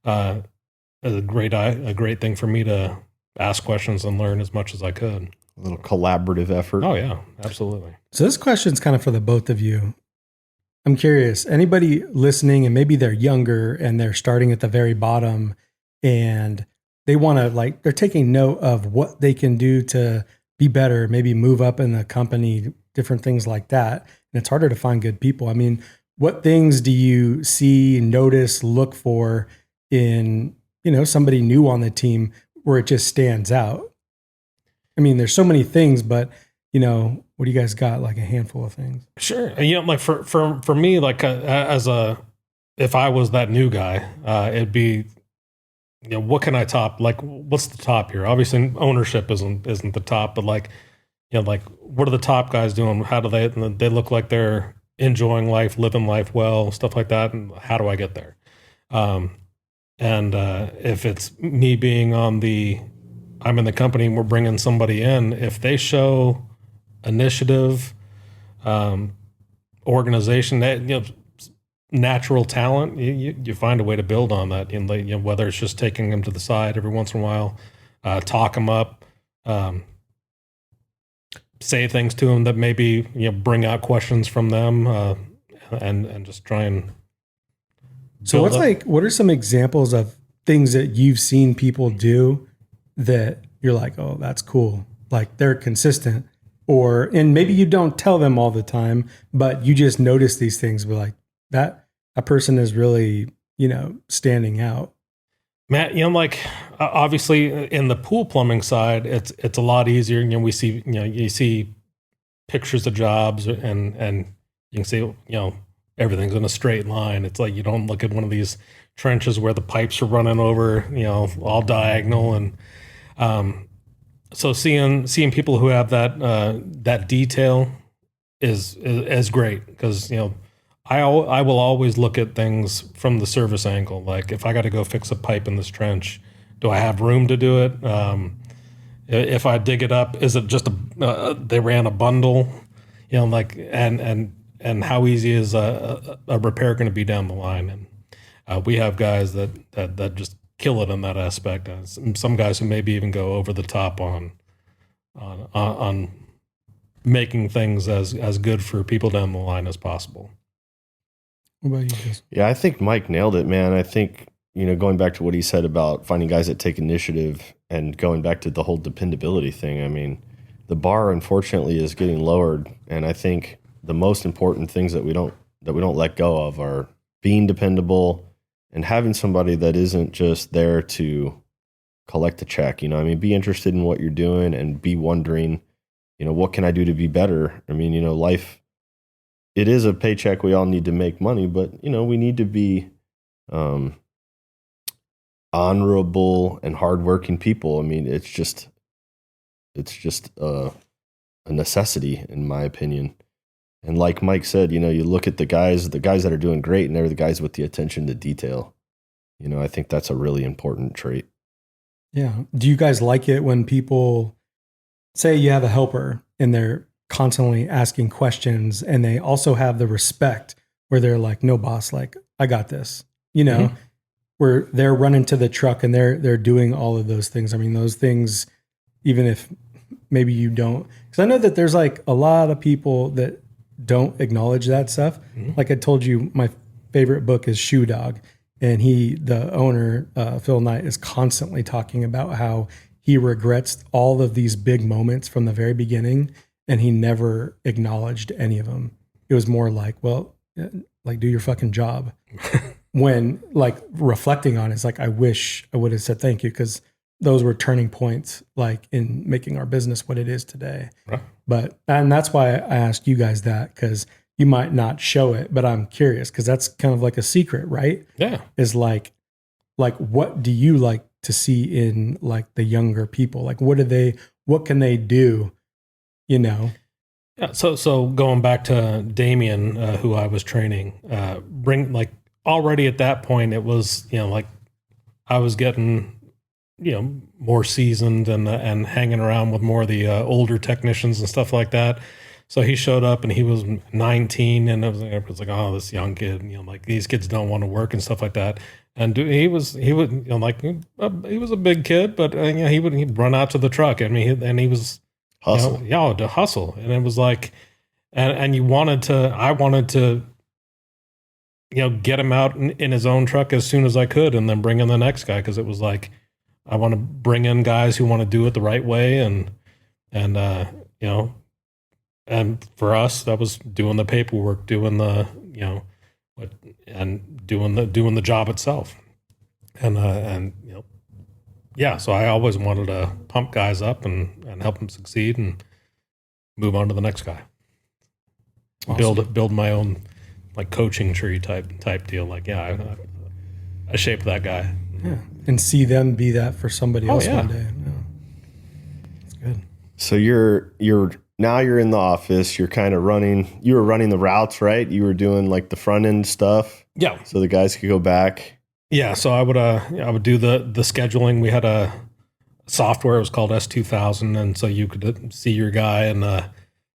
a great thing for me to ask questions and learn as much as I could. A little collaborative effort. Oh yeah, absolutely. So this question's kind of for the both of you. I'm curious, anybody listening and maybe they're younger and they're starting at the very bottom and they want to, like, they're taking note of what they can do to be better, maybe move up in the company, different things like that. And it's harder to find good people. I mean, what things do you see, notice, look for in, you know, somebody new on the team where it just stands out? I mean, there's so many things, but, you know, what do you guys got? Like a handful of things. Sure. You know, like for me, like if I was that new guy, it'd be, you know, what can I top? Like, what's the top here? Obviously ownership isn't the top, but like, you know, like what are the top guys doing? How do they look like they're enjoying life, living life well, stuff like that. And how do I get there? If it's me being I'm in the company and we're bringing somebody in, if they show initiative, organization, that, you know, natural talent, you find a way to build on that. And, you know, whether it's just taking them to the side every once in a while, talk them up, say things to them that maybe, you know, bring out questions from them, and just try and. So what are some examples of things that you've seen people do that you're like, oh, that's cool. Like they're consistent, and maybe you don't tell them all the time, but you just notice these things, but like that a person is really, you know, standing out. Matt, you know, like obviously in the pool plumbing side, it's a lot easier. You know, you see pictures of jobs and you can see, you know, everything's in a straight line. It's like you don't look at one of these trenches where the pipes are running over, you know, all diagonal. And so seeing people who have that detail is great because, you know, I will always look at things from the service angle. Like if I got to go fix a pipe in this trench, do I have room to do it? If I dig it up, is it just they ran a bundle, you know, like, and how easy is a repair going to be down the line? And we have guys that just kill it in that aspect. Some guys who maybe even go over the top on making things as good for people down the line as possible. What about you, Jason? Yeah, I think Mike nailed it, man. I think, you know, going back to what he said about finding guys that take initiative and going back to the whole dependability thing. I mean, the bar unfortunately is getting lowered, and I think the most important things that we don't let go of are being dependable and having somebody that isn't just there to collect a check. You know, I mean, be interested in what you're doing and be wondering, you know, what can I do to be better? I mean, you know, life, it is a paycheck. We all need to make money, but, you know, we need to be honorable and hardworking people. I mean, it's just a necessity, in my opinion. And like Mike said, you know, you look at the guys that are doing great, and they're the guys with the attention to detail. You know, I think that's a really important trait. Yeah. Do you guys like it when people say you have a helper and they're constantly asking questions, and they also have the respect where they're like, no boss, like I got this, where they're running to the truck and they're doing all of those things. I mean, those things, even if maybe you don't, because I know that there's like a lot of people that don't acknowledge that stuff. Like I told you, my favorite book is Shoe Dog, and the owner, Phil Knight, is constantly talking about how he regrets all of these big moments from the very beginning, and he never acknowledged any of them. It was more like, well, like do your fucking job. When like reflecting on it, it's like, I wish I would have said thank you, because those were turning points like in making our business what it is today. Right. And that's why I asked you guys that, because you might not show it, but I'm curious, because that's kind of like a secret, right? Yeah. Is like what do you like to see in like the younger people? Like what can they do, Yeah. So going back to Damien, who I was training, already at that point, it was, like I was getting, more seasoned and hanging around with more of the older technicians and stuff like that. So he showed up and he was 19, and it was like, oh, this young kid, like these kids don't want to work and stuff like that. And he was he was a big kid, but he'd run out to the truck. I mean, and he was hustle, to hustle, and it was like, and I wanted to, get him out in his own truck as soon as I could, and then bring in the next guy, because it was like, I want to bring in guys who want to do it the right way, and for us, that was doing the paperwork, doing the and doing the job itself, and so I always wanted to pump guys up and help them succeed and move on to the next guy. Awesome. Build my own like coaching tree type deal. Like, I shaped that guy. Yeah. And see them be that for somebody else one day. Yeah. That's good. So you're now you're in the office, you were running the routes, right? You were doing like the front end stuff. Yeah. So the guys could go back. Yeah. So I would do the scheduling. We had a software, it was called S2000. And so you could see your guy, and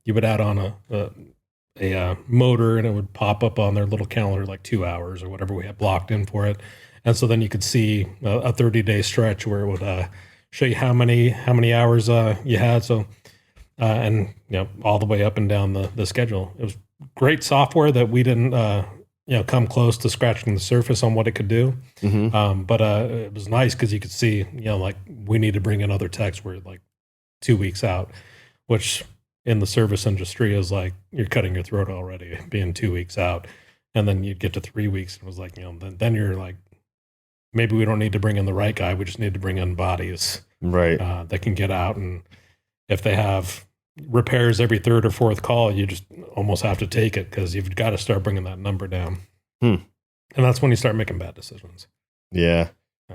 you would add on a motor, and it would pop up on their little calendar, like 2 hours or whatever we had blocked in for it. And so then you could see a 30-day stretch where it would show you how many hours you had. So, and all the way up and down the schedule. It was great software that we didn't come close to scratching the surface on what it could do. Mm-hmm. But it was nice because you could see, like we need to bring in other techs. We're like 2 weeks out, which in the service industry is like you're cutting your throat already, being 2 weeks out. And then you'd get to 3 weeks, and it was like, then you're like, maybe we don't need to bring in the right guy. We just need to bring in bodies, right? That can get out. And if they have repairs every third or fourth call, you just almost have to take it, because you've got to start bringing that number down. And that's when you start making bad decisions. Yeah.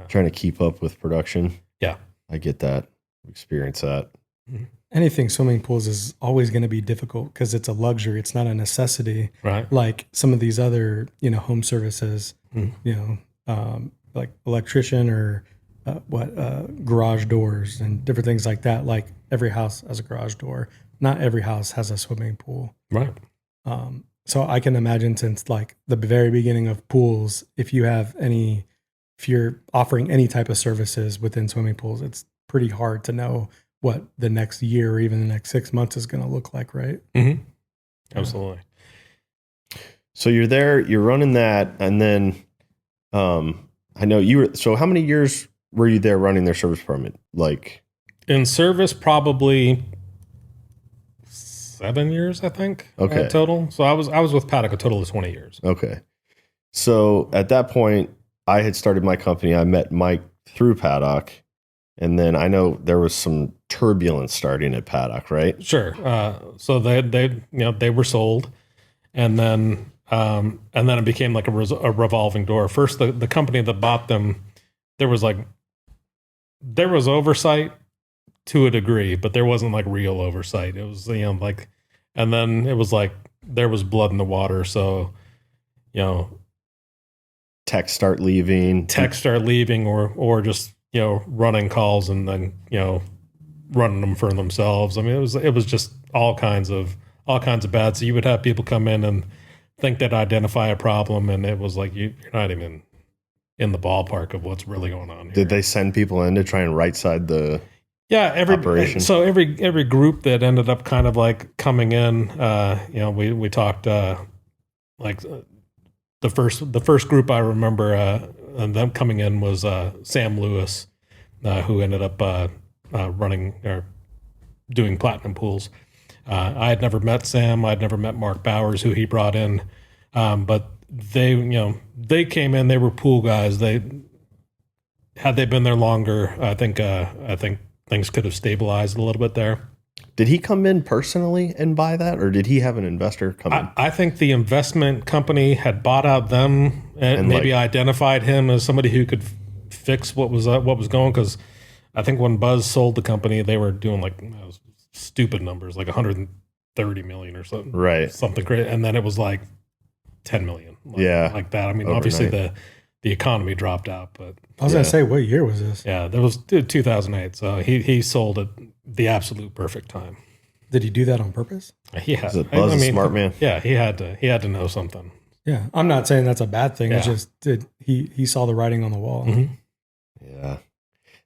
Trying to keep up with production. Yeah. I get that. Experience that. Mm-hmm. Anything swimming pools is always going to be difficult because it's a luxury. It's not a necessity. Right. Like some of these other, home services, like electrician or garage doors and different things like that. Like every house has a garage door. Not every house has a swimming pool. Right. So I can imagine, since like the very beginning of pools, if you're offering any type of services within swimming pools, it's pretty hard to know what the next year or even the next 6 months is going to look like. Right. Mm-hmm. Absolutely. So you're there, you're running that. And then, I know so how many years were you there running their service department? Like in service, probably 7 years, I think. Okay. Total. So I was with Paddock a total of 20 years. Okay. So at that point, I had started my company. I met Mike through Paddock. And then I know there was some turbulence starting at Paddock, right? Sure. So they were sold, and then it became like a revolving door. First, the company that bought them, there was oversight to a degree, but there wasn't like real oversight. It was and then it was like there was blood in the water. So techs start leaving, or just running calls, and then running them for themselves. I mean, it was just all kinds of bad. So you would have people come in and think they'd identify a problem, and it was like you're not even in the ballpark of what's really going on here. Did they send people in to try and right side the operation? So every group that ended up kind of like coming in, we talked like the first group I remember and them coming in was Sam Lewis, who ended up running or doing Platinum Pools. I had never met Sam. I'd never met Mark Bowers, who he brought in, but they came in. They were pool guys. Had they been there longer, I think things could have stabilized a little bit there. Did he come in personally and buy that, or did he have an investor come in? I think the investment company had bought out them and maybe identified him as somebody who could fix what was going. Because I think when Buzz sold the company, they were doing like stupid numbers, like 130 million or something, right? Something great, and then it was like 10 million, like that. I mean, overnight. Obviously the economy dropped out, but I was gonna say, what year was this? Yeah, that was 2008. So he sold at the absolute perfect time. Did he do that on purpose? He had. Buzz a smart man. Yeah, he had to know something. Yeah, I'm not saying that's a bad thing. Yeah. It's just he saw the writing on the wall. Mm-hmm. Yeah.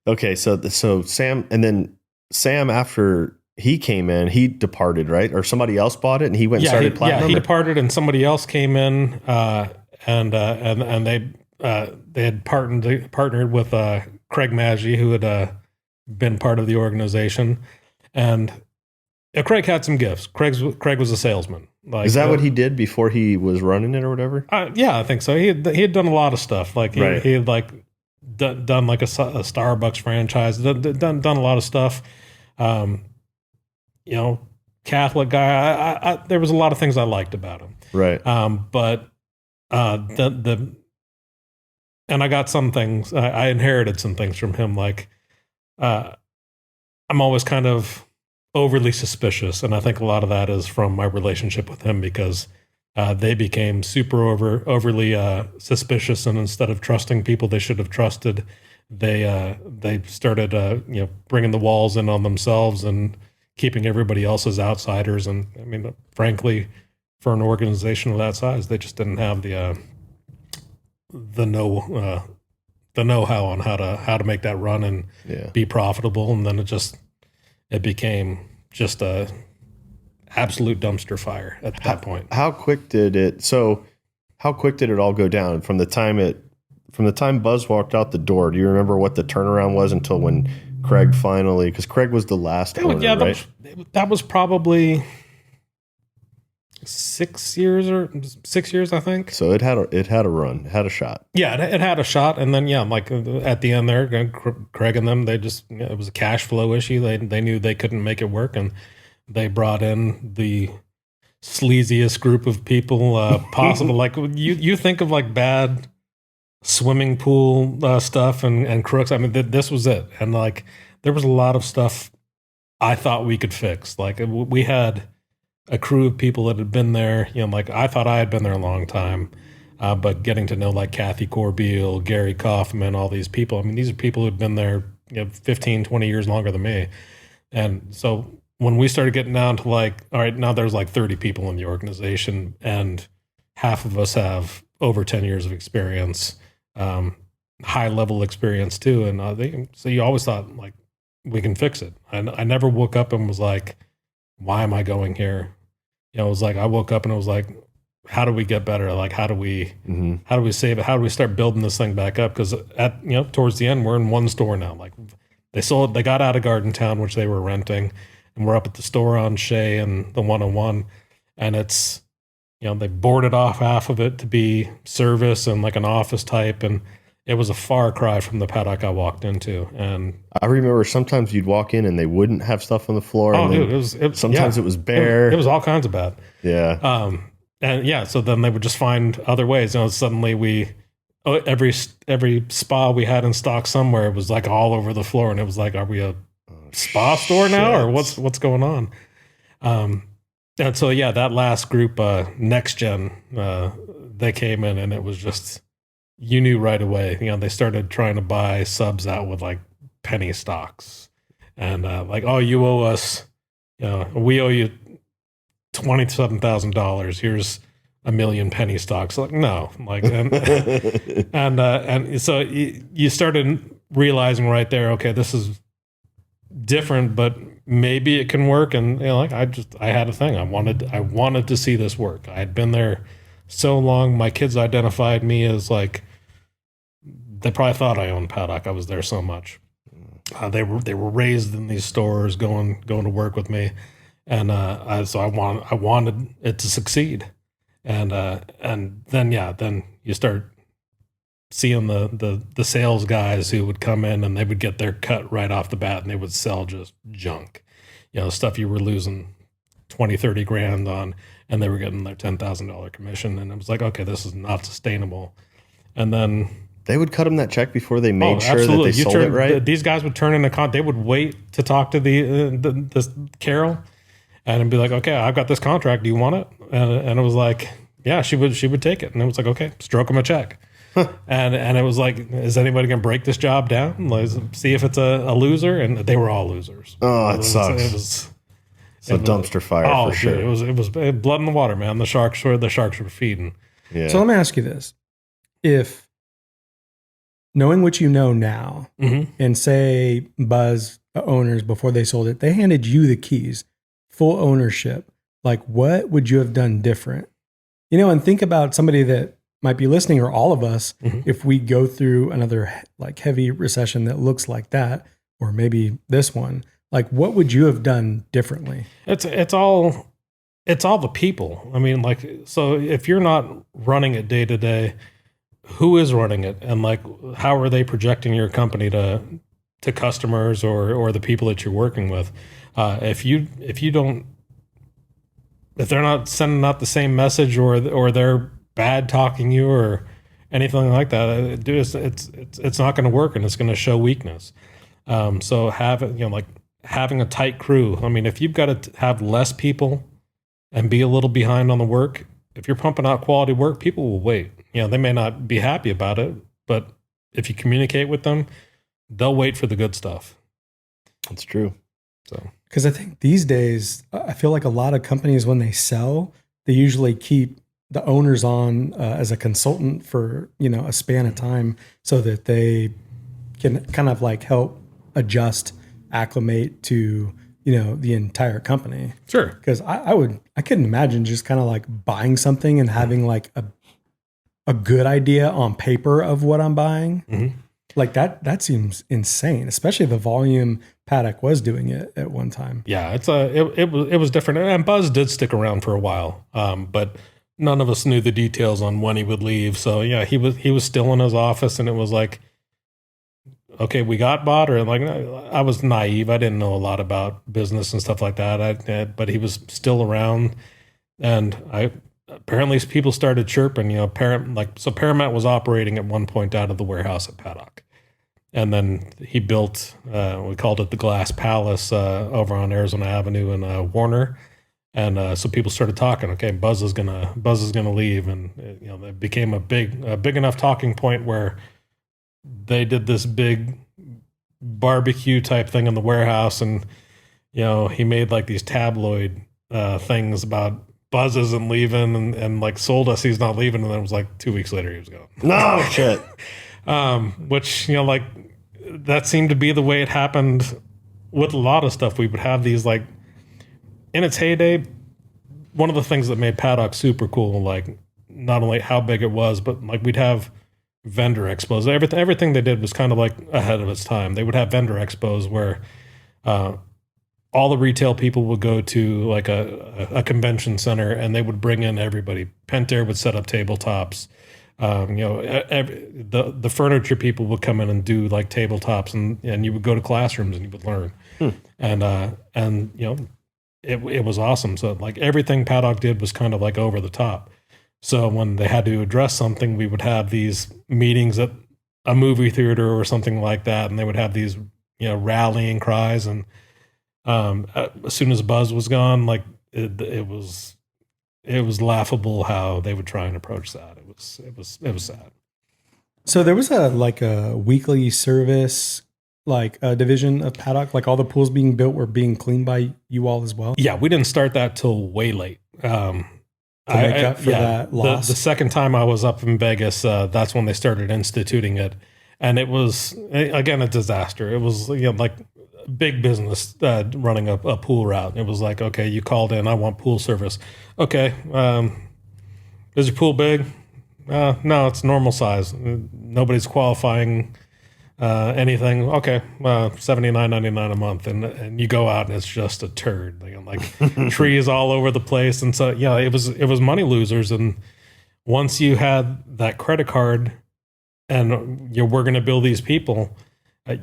Okay, so Sam, and then Sam, after he came in, he departed, right? Or somebody else bought it, and he went and started Platinum. Yeah, he departed, and somebody else came in, and they had partnered with Craig Maggi, who had been part of the organization, and Craig had some gifts. Craig was a salesman. Like, is that what he did before he was running it or whatever? Yeah, I think so. He had done a lot of stuff. Like he had like done like a Starbucks franchise. Done a lot of stuff. Catholic guy. I there was a lot of things I liked about him. Right. But and I got some things. I inherited some things from him. Like I'm always kind of overly suspicious, and I think a lot of that is from my relationship with him, because they became super overly suspicious, and instead of trusting people they should have trusted, they started bringing the walls in on themselves and keeping everybody else as outsiders. And I mean, frankly, for an organization of that size, they just didn't have the know-how on how to make that run and be profitable. And then it became just a absolute dumpster fire at that point. How quick did it all go down from the time Buzz walked out the door? Do you remember what the turnaround was until when Craig finally, because Craig was the last owner, right? That was probably 6 years, I think. So it had a run, it had a shot. Yeah, it had a shot, and then like at the end there, Craig and them, it was a cash flow issue. They knew they couldn't make it work, and they brought in the sleaziest group of people possible. Like you think of like bad swimming pool stuff and crooks. I mean, this was it, and like there was a lot of stuff I thought we could fix. Like we had a crew of people that had been there, like I thought I had been there a long time, but getting to know like Kathy Corbeil, Gary Kaufman, all these people. I mean, these are people who'd been there 15, 20 years longer than me. And so when we started getting down to like, all right, now there's like 30 people in the organization, and half of us have over 10 years of experience, high level experience too. And so you always thought like, we can fix it. I never woke up and was like, why am I going here? It was like I woke up and it was like, how do we get better? Like how do we save it? How do we start building this thing back up? Because towards the end, we're in one store now. Like they got out of Garden Town, which they were renting, and we're up at the store on Shea and the 101, and it's they boarded off half of it to be service and like an office type, and it was a far cry from the paddock I walked into. And I remember sometimes you'd walk in and they wouldn't have stuff on the floor. Oh, and dude, sometimes it was bare. It was all kinds of bad. Yeah. So then they would just find other ways. Suddenly every spa we had in stock somewhere, it was like all over the floor, and it was like, are we a spa store now, or what's going on? And so that last group, Next Gen, they came in, and it was just, you knew right away. They started trying to buy subs out with like penny stocks, and like, oh, you owe us, we owe you $27,000. Here's a million penny stocks. Like, no, like, and so you started realizing right there, okay, this is different, but maybe it can work. And like I had a thing. I wanted to see this work. I had been there so long. My kids identified me as like, they probably thought I owned Paddock. I was there so much. They were raised in these stores, going to work with me, and so I wanted it to succeed, and then you start seeing the sales guys who would come in and they would get their cut right off the bat, and they would sell just junk, stuff you were losing 20, 30 grand on, and they were getting their $10,000 commission, and it was like, okay, this is not sustainable, and then. They would cut them that check before they made sure that they sold it right. These guys would turn in they would wait to talk to this Carol, and be like, "Okay, I've got this contract. Do you want it?" And it was like, "Yeah, she would take it." And it was like, "Okay, stroke them a check." and it was like, "Is anybody gonna break this job down? Let's see if it's a loser." And they were all losers. Oh, it sucks. It's a dumpster fire for sure. Dude, it was blood in the water, man. The sharks were feeding. Yeah. So let me ask you this: if knowing what you know now, and say Buzz owners, before they sold it, they handed you the keys, full ownership, like what would you have done different? And think about somebody that might be listening, or all of us, if we go through another like heavy recession that looks like that, or maybe this one, like what would you have done differently? It's all the people. I mean, like, so if you're not running it day to day, who is running it, and like how are they projecting your company to customers or the people that you're working with? If they're not sending out the same message, or they're bad talking you or anything like that, dude, it's not going to work, and it's going to show weakness. So having a tight crew. I mean, if you've got to have less people and be a little behind on the work, if you're pumping out quality work, people will wait. They may not be happy about it, but if you communicate with them, they'll wait for the good stuff. That's true. So, because I think these days, I feel like a lot of companies, when they sell, they usually keep the owners on as a consultant for, a span of time, so that they can kind of like help adjust, acclimate to, the entire company. Sure. Because I couldn't imagine just kind of like buying something and having like a good idea on paper of what I'm buying. Mm-hmm. Like that seems insane, especially the volume Paddock was doing it at one time. Yeah, it was different. And Buzz did stick around for a while, but none of us knew the details on when he would leave. So yeah, he was still in his office, and it was like, okay, we got bought, or like, I was naive. I didn't know a lot about business and stuff like that. But he was still around, and apparently people started chirping, Paramount was operating at one point out of the warehouse at Paddock. And then he built, we called it the Glass Palace, over on Arizona Avenue in Warner. And so people started talking, okay, Buzz is gonna leave. And it became a big enough talking point where they did this big barbecue type thing in the warehouse. And, he made like these tabloid things about Buzz isn't leaving, and like sold us he's not leaving, and then it was like 2 weeks later he was gone. No shit. Which like that seemed to be the way it happened with a lot of stuff. We would have these, like, in its heyday, one of the things that made Paddock super cool, like not only how big it was, but like we'd have vendor expos. Everything they did was kind of like ahead of its time. They would have vendor expos where all the retail people would go to like a convention center, and they would bring in everybody. Pentair would set up tabletops. The furniture people would come in and do like tabletops, and you would go to classrooms and you would learn. And it was awesome. So like everything Paddock did was kind of like over the top. So when they had to address something, we would have these meetings at a movie theater or something like that, and they would have these rallying cries. And as soon as Buzz was gone, like it was laughable how they would try and approach that. It was sad. So there was a weekly service like division of Paddock? Like all the pools being built were being cleaned by you all as well? Yeah, we didn't start that till way late. To make up for that loss? The second time I was up in Vegas, that's when they started instituting it. And it was, again, a disaster. It was like big business running a pool route. It was like, okay, you called in, I want pool service. Okay, is your pool big? No, it's normal size. Nobody's qualifying anything. Okay, $79.99 a month, and you go out and it's just a turd. Like trees all over the place, and so it was money losers. And once you had that credit card, and we're going to bill these people,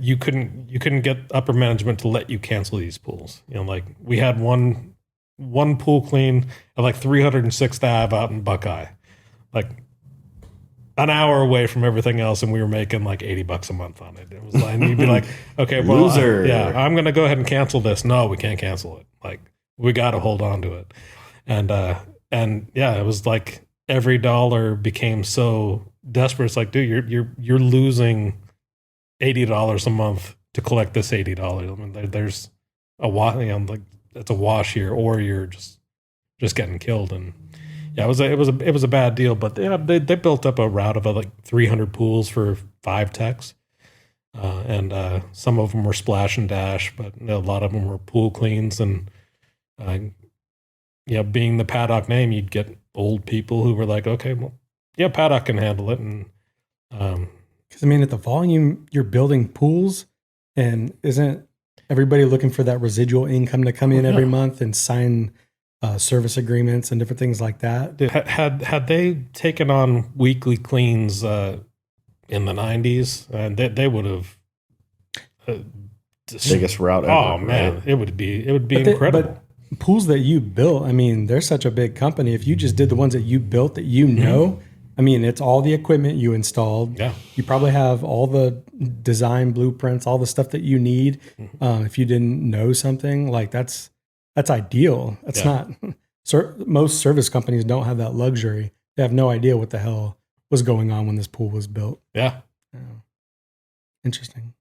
you couldn't get upper management to let you cancel these pools. Like we had one pool clean at like 306th Ave out in Buckeye, like an hour away from everything else, and we were making like $80 a month on it. It was like, and you'd be like, okay, well, Loser. I'm going to go ahead and cancel this. No, we can't cancel it. Like we got to hold on to it. And it was like every dollar became so desperate. It's like, dude, you're losing $80 a month to collect this $80. I mean, there's a wash, like it's a wash here, or you're just getting killed. And yeah, it was a bad deal. But they built up a route of like 300 pools for 5 techs, and some of them were splash and dash, but a lot of them were pool cleans. And being the Paddock name, you'd get old people who were like, okay, well, yeah, Paddock can handle it. And because I mean, at the volume you're building pools, and isn't everybody looking for that residual income to come in every month and sign service agreements and different things like that? Had they taken on weekly cleans in the 90s, they would have biggest route ever. Oh man, right? it would be incredible. But pools that you built, I mean, they're such a big company. If you just did the ones that you built that I mean, it's all the equipment you installed. Yeah. You probably have all the design blueprints, all the stuff that you need. If you didn't know something, like that's ideal. That's not, most service companies don't have that luxury. They have no idea what the hell was going on when this pool was built. Yeah. Interesting.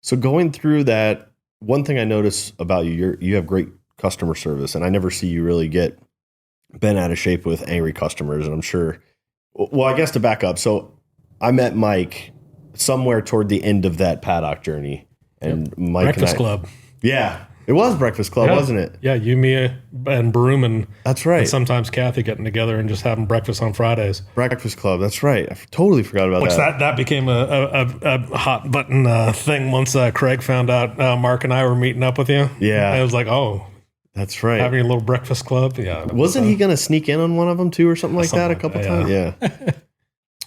So going through that, one thing I notice about you have great customer service, and I never see you really get bent out of shape with angry customers. And I'm sure, well, I guess to back up. So I met Mike somewhere toward the end of that Paddock journey, and Mike Breakfast Club. Yeah, it was Breakfast Club, wasn't it? Yeah, you, me, and Broom, and that's right. And sometimes Kathy getting together and just having breakfast on Fridays. Breakfast Club, that's right. I totally forgot about that. That became a hot button thing once Craig found out Mark and I were meeting up with you. Yeah, and it was like, oh, that's right. Having a little breakfast club. Yeah, wasn't he going to sneak in on one of them too, or something like that a couple times? Yeah.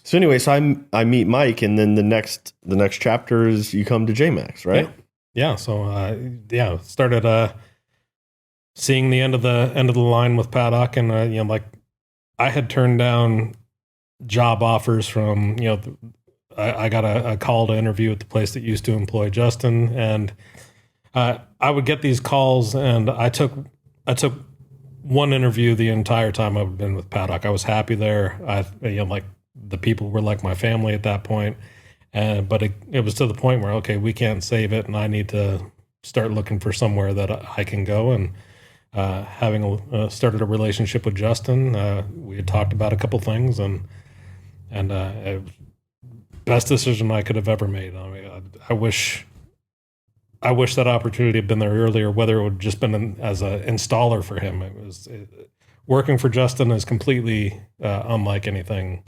So anyway, so I meet Mike, and then the next chapter is you come to JMax, right? Yeah. So started seeing the end of the line with Paddock, and like I had turned down job offers from I got a call to interview at the place that used to employ Justin, and I would get these calls, and I took one interview the entire time I've been with Paddock. I was happy there. Like the people were like my family at that point. But it was to the point where, okay, we can't save it, and I need to start looking for somewhere that I can go. And having started a relationship with Justin, we had talked about a couple things, and best decision I could have ever made. I mean, I wish that opportunity had been there earlier, whether it would have just been as an installer for him. Working for Justin is completely unlike anything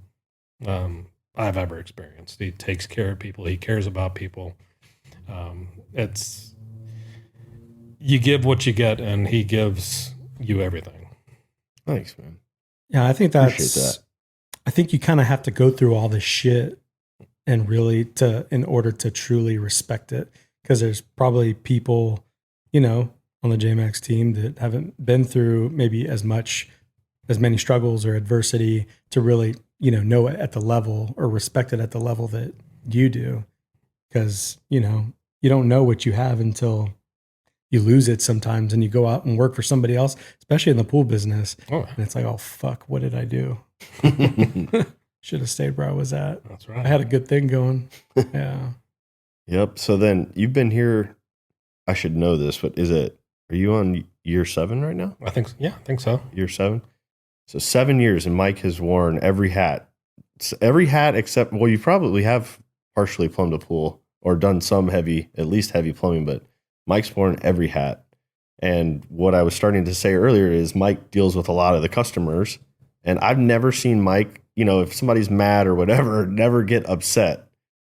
I've ever experienced. He takes care of people. He cares about people. You give what you get, and he gives you everything. Thanks, man. Yeah, I think Appreciate that. I think you kind of have to go through all this shit and really in order to truly respect it. Because there's probably people, on the JMax team that haven't been through maybe as many struggles or adversity to really, know it at the level or respect it at the level that you do. Because, you don't know what you have until you lose it sometimes, and you go out and work for somebody else, especially in the pool business. And it's like, oh, fuck, what did I do? Should have stayed where I was at. That's right. I had a good thing going. Yeah. Yep. So then you've been here. I should know this, but are you on year 7 right now? I think so. Year 7. So 7 years, and Mike has worn every hat. Every hat except, well, you probably have partially plumbed a pool or done some at least heavy plumbing, but Mike's worn every hat. And what I was starting to say earlier is Mike deals with a lot of the customers, and I've never seen Mike, if somebody's mad or whatever, never get upset.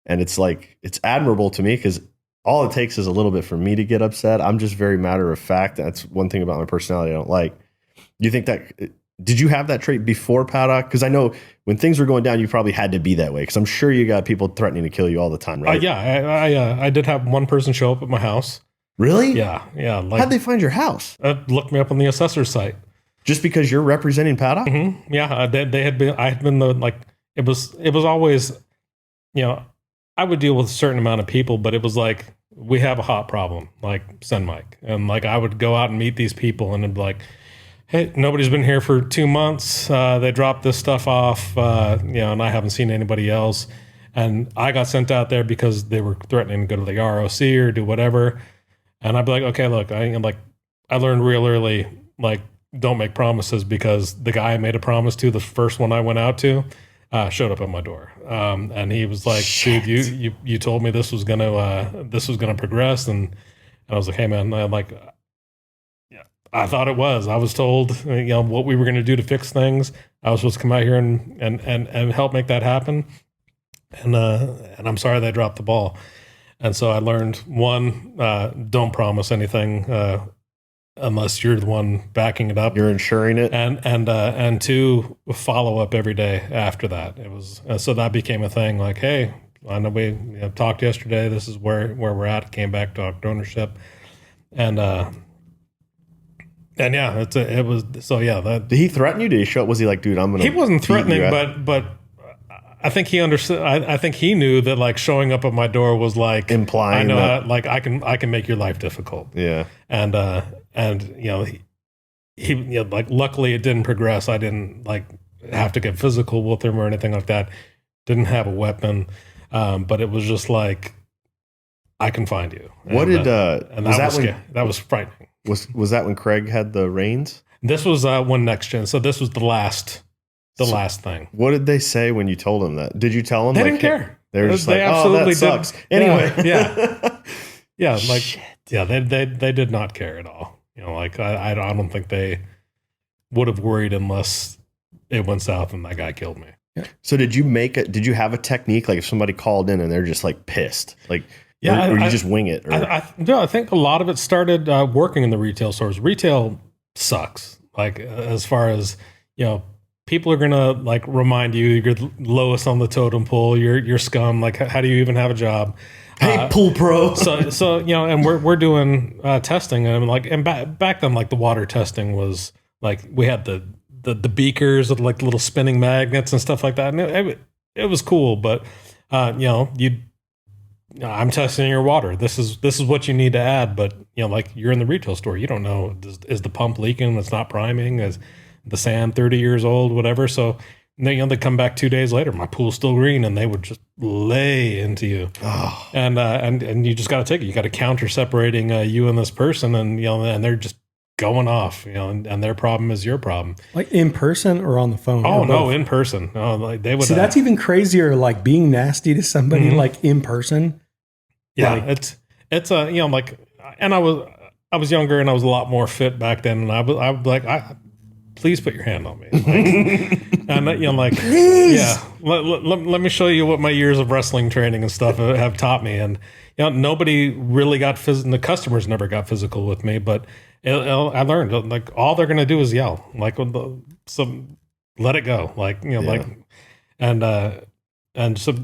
And it's like, it's admirable to me because all it takes is a little bit for me to get upset. I'm just very matter of fact. That's one thing about my personality I don't like. Do you think did you have that trait before Paddock? Because I know when things were going down, you probably had to be that way. Because I'm sure you got people threatening to kill you all the time, right? Yeah, I did have one person show up at my house. Really? Yeah. How'd they find your house? Looked me up on the assessor's site. Just because you're representing Paddock? Mm-hmm. Yeah, they had been. I had been it was always, I would deal with a certain amount of people, but it was like, we have a hot problem, like send Mike. And like I would go out and meet these people and it'd be like, hey, nobody's been here for 2 months. They dropped this stuff off, and I haven't seen anybody else. And I got sent out there because they were threatening to go to the ROC or do whatever. And I'd be like, okay, look, I learned real early, like, don't make promises, because the guy I made a promise to, the first one I went out to, showed up at my door, and he was like, "Dude, you told me this was gonna progress," and I was like, "Hey, man, I thought it was. I was told, what we were gonna do to fix things. I was supposed to come out here and help make that happen, and I'm sorry they dropped the ball." And so I learned, one, don't promise anything unless you're the one backing it up. You're insuring it. And two, follow up every day after that. It was so that became a thing. Like, hey, I know we talked yesterday. This is where we're at. Came back, talked ownership, and yeah, it was so yeah. That, did he threaten you? Did he show up? Was he like, dude, I'm gonna? He wasn't threatening, but I think he understood. I think he knew that like showing up at my door was like implying, I know that, like I can make your life difficult. Yeah, and he like luckily it didn't progress. I didn't like have to get physical with him or anything like that. Didn't have a weapon, but it was just like, I can find you. What did and that was frightening. Was that when Craig had the reins? This was when Next Gen. So this was the last thing. What did they say when you told them that? Did you tell them? They didn't care. They were just they like, absolutely that sucks. Did. Anyway, yeah, like shit. Yeah, they did not care at all. Like I don't think they would have worried unless it went south and that guy killed me. Yeah. So did you have a technique, like if somebody called in and they're just like pissed, like? Yeah, or you just wing it? Or? I think a lot of it started working in the retail stores. Retail sucks. Like as far as people are gonna like remind you you're the lowest on the totem pole. You're scum. Like how do you even have a job? Hey, pool pro. so and we're doing testing, and like back then, like the water testing was like we had the beakers with like little spinning magnets and stuff like that, and it was cool. But I'm testing your water. This is what you need to add. But like you're in the retail store, you don't know, is the pump leaking? It's not priming. Is the sand 30 years old? Whatever. So they come back 2 days later, my pool's still green, and they would just lay into you. Oh. And you just got to take it. You got to counter separating you and this person, and and they're just going off, and their problem is your problem. Like in person or on the phone? Oh no, in person. Oh, like they would. See, that's even crazier. Like being nasty to somebody, like in person. Yeah, like, it's like, and I was younger and I was a lot more fit back then, and I was like, please put your hand on me, like, and like, please. Yeah, let me show you what my years of wrestling training and stuff have taught me. And nobody really got physical. The customers never got physical with me, but I learned like all they're gonna do is yell, like so let it go, like like, and so.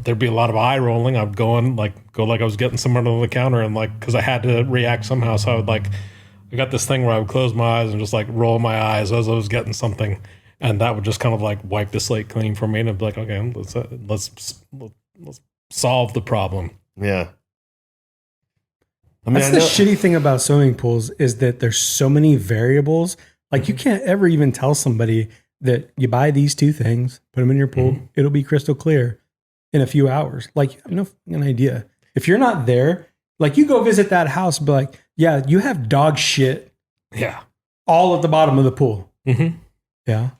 There'd be a lot of eye rolling. I'd go like I was getting someone on the counter, and like because I had to react somehow, so I would like I got this thing where I would close my eyes and just like roll my eyes as I was getting something, and that would just kind of like wipe the slate clean for me, and I'd be like, okay, let's solve the problem. Yeah. That's the shitty thing about swimming pools is that there's so many variables. Like you can't ever even tell somebody that you buy these two things, put them in your pool, it'll be crystal clear in a few hours. Like you have no idea. if you're not there, like you go visit that house, be like, yeah, you have dog shit Yeah. all at the bottom of the pool. Mm-hmm. Yeah.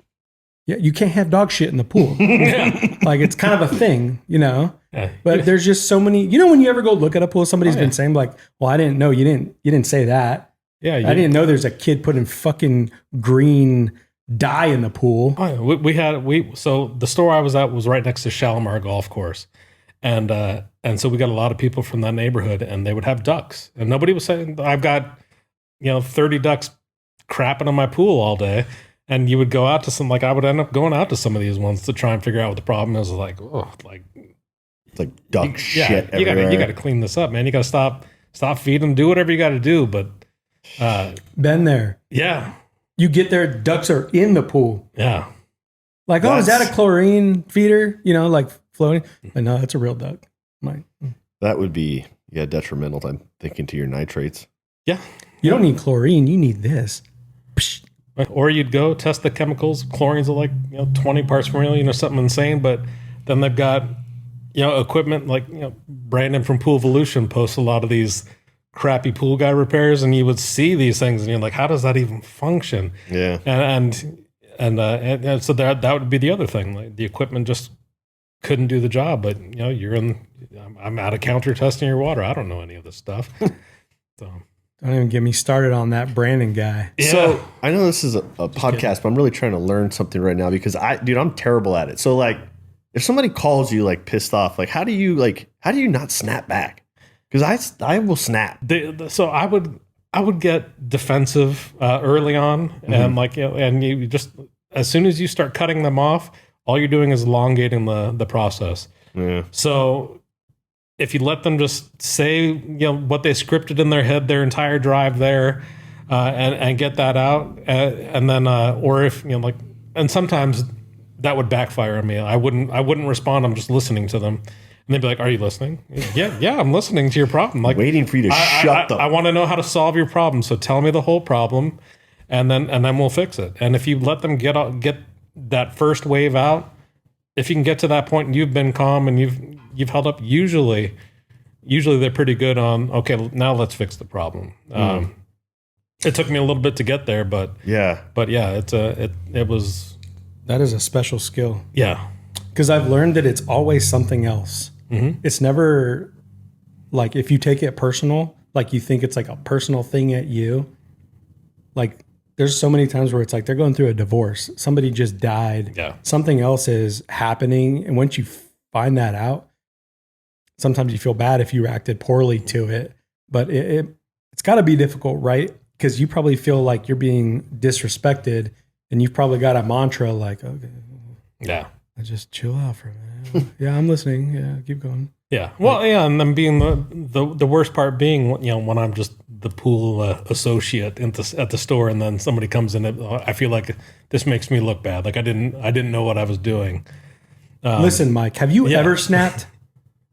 Yeah. You can't have dog shit in the pool. Yeah. Like it's kind of a thing, you know, Yeah. but there's just so many, you know, when you ever go look at a pool, somebody's Oh, yeah. been saying like, well, I didn't know you didn't say that. Yeah. I didn't know there's a kid putting fucking green dye in the pool. Oh, yeah. So the store I was at was right next to Shalimar Golf Course. And so we got a lot of people from that neighborhood and they would have ducks. And nobody was saying, I've got, 30 ducks crapping on my pool all day. And you would go out to I would end up going out to some of these ones to try and figure out what the problem is. Like, It's like duck shit everywhere. you got to clean this up, man. You got to stop feeding, do whatever you got to do. But Been there. yeah, You get there, ducks are in the pool. yeah. Like, is that a chlorine feeder? Like floating. But no, that's a real duck. That would be detrimental. I'm thinking to your nitrates. Yeah. You don't need chlorine. You need this. Psh. Or you'd go test the chemicals. Chlorine's are 20 parts per million, something insane. But then they've got, equipment like, Brandon from Pool Evolution posts a lot of these crappy pool guy repairs, and you would see these things, and you're like, how does that even function? Yeah. And so that would be the other thing. Like the equipment just couldn't do the job. But I'm out of counter testing your water. I don't know any of this stuff. So. Don't even get me started on that Brandon guy. Yeah. So I know this is a podcast, but I'm really trying to learn something right now because I'm terrible at it. So if somebody calls you pissed off, how do you not snap back? Because I will snap. So I would get defensive early on, and and you just as soon as you start cutting them off, all you're doing is elongating the process. Yeah. So if you let them just say what they scripted in their head their entire drive there, and get that out, and then or if and sometimes that would backfire on me. I wouldn't respond. I'm just listening to them. And they'd be like, "Are you listening?" Yeah, I'm listening to your problem. Waiting for you to shut them. I want to know how to solve your problem. So tell me the whole problem, and then we'll fix it. And if you let them get that first wave out, if you can get to that point and you've been calm and you've held up, usually they're pretty good on. Okay, now let's fix the problem. It took me a little bit to get there, but yeah, it was. That is a special skill. Yeah. Because I've learned that it's always something else. Mm-hmm. It's never if you take it personal, you think it's a personal thing at you. There's so many times where it's they're going through a divorce. Somebody just died. Yeah. Something else is happening. And once you find that out, sometimes you feel bad if you reacted poorly to it. But it's got to be difficult, right? Because you probably feel like you're being disrespected and you've probably got a mantra okay. Yeah. I just chill out for a minute. Yeah, I'm listening. Yeah, keep going. Yeah. Well, yeah, and then being the worst part being, when I'm just the pool associate at the store, and then somebody comes in, I feel like this makes me look bad. Like I didn't know what I was doing. Listen, Mike, have you ever snapped?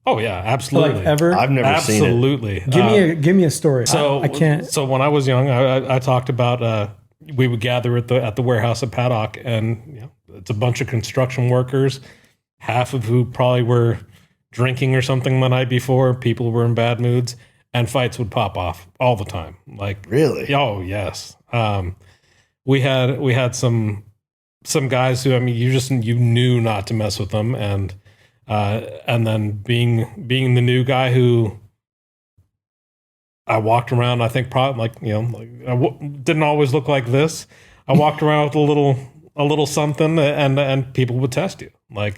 Oh yeah, absolutely. Ever? I've never seen it. Absolutely. Give me a story. So I can't. So when I was young, I talked about we would gather at the warehouse at Paddock, and it's a bunch of construction workers, half of who probably were drinking or something the night before. People were in bad moods, and fights would pop off all the time. Really? Oh yes. We had some guys who you knew not to mess with them, and then being the new guy who I walked around, I think probably didn't always look like this. I walked around with a little something, and people would test you. I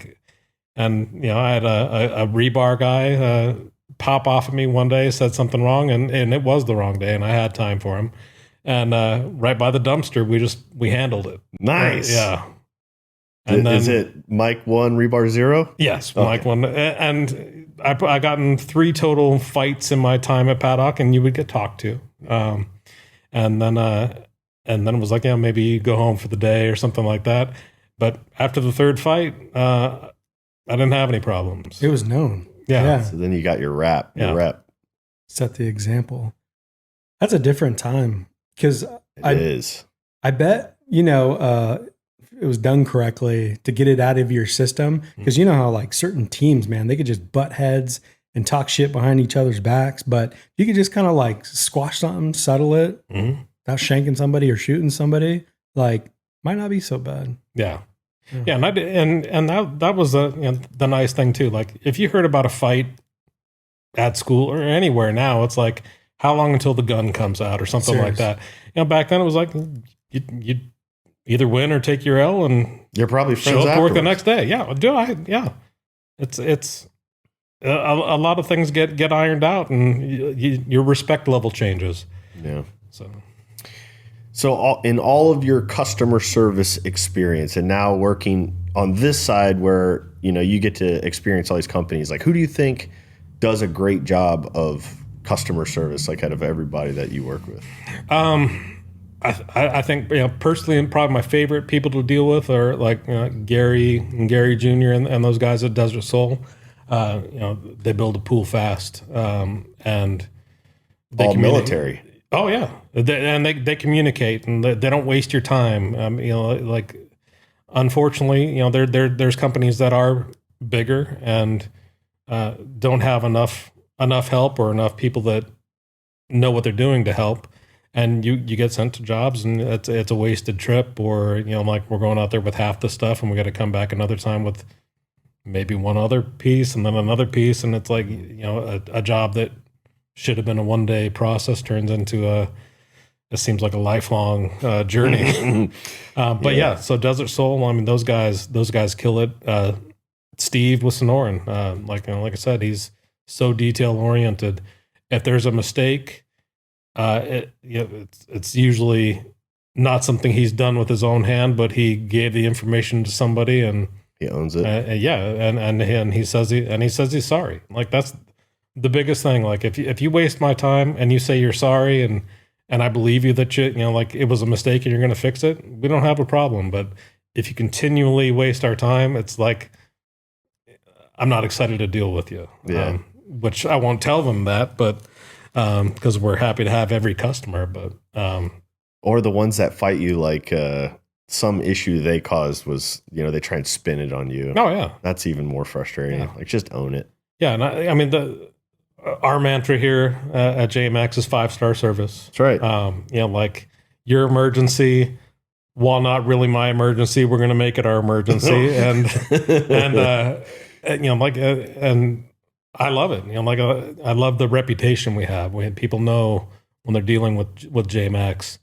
had a rebar guy pop off at me one day, said something wrong, and it was the wrong day, and I had time for him. And right by the dumpster, we handled it. Nice. Yeah. And is it Mike 1, rebar 0? Yes, Okay. Mike 1. And I got in 3 total fights in my time at Paddock, and you would get talked to. And then it was maybe you go home for the day or something like that. But after the 3rd fight, I didn't have any problems. It was known. Yeah. So then you got your rep. Set the example. That's a different time because It is. I bet it was done correctly to get it out of your system, because you know how certain teams, man, they could just butt heads and talk shit behind each other's backs. But you could just kind of like squash something, settle it without shanking somebody or shooting somebody. Like, might not be so bad. Yeah. Yeah. And that was the nice thing too. Like if you heard about a fight at school or anywhere now, it's like, how long until the gun comes out or something like that? Back then it was like you either win or take your L and you're probably show up to work the next day. Yeah. It's a lot of things get ironed out and your respect level changes. Yeah. So in all of your customer service experience and now working on this side where, you get to experience all these companies, like who do you think does a great job of customer service, like out of everybody that you work with? I think personally, probably my favorite people to deal with are like Gary and Gary Jr. and those guys at Desert Soul. They build a pool fast, and they all military. Oh yeah, they communicate and they don't waste your time. Like unfortunately, there's companies that are bigger and don't have enough help or enough people that know what they're doing to help. And you get sent to jobs and it's a wasted trip, or, like we're going out there with half the stuff and we got to come back another time with maybe one other piece and then another piece. And it's like, a job that should have been a 1-day process turns into it seems like a lifelong journey. But so Desert Soul, I mean, those guys kill it. Steve with Sonoran, like I said, he's so detail oriented. If there's a mistake, it's usually not something he's done with his own hand, but he gave the information to somebody and he owns it. And he says he's sorry. Like that's the biggest thing. Like if you waste my time and you say you're sorry and I believe you that like it was a mistake and you're going to fix it, we don't have a problem. But if you continually waste our time, it's like I'm not excited to deal with you. Yeah. Which I won't tell them that, but because we're happy to have every customer, but or the ones that fight you, like some issue they caused was, they try and spin it on you. Oh yeah, that's even more frustrating. Like just own it. Yeah, and I mean our mantra here at JMax is 5-star service. That's right. Like your emergency, while not really my emergency, we're going to make it our emergency, and I love it. I love the reputation we have. People know when they're dealing with JMax.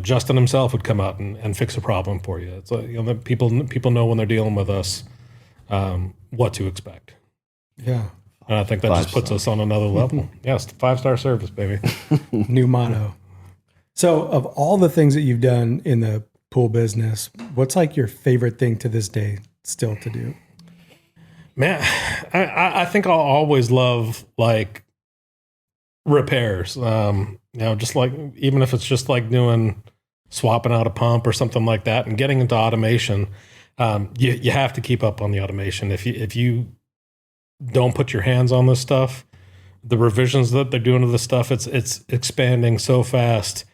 Justin himself would come out and fix a problem for you. It's like, people know when they're dealing with us what to expect. Yeah, and I think that just puts us on another level. Yes, 5-star service, baby. New motto. So, of all the things that you've done in the pool business, what's like your favorite thing to this day still to do? Man, I think I'll always love like repairs. Just like even if it's just like swapping out a pump or something like that, and getting into automation. You have to keep up on the automation. If you don't put your hands on this stuff, the revisions that they're doing to the stuff, it's expanding so fast.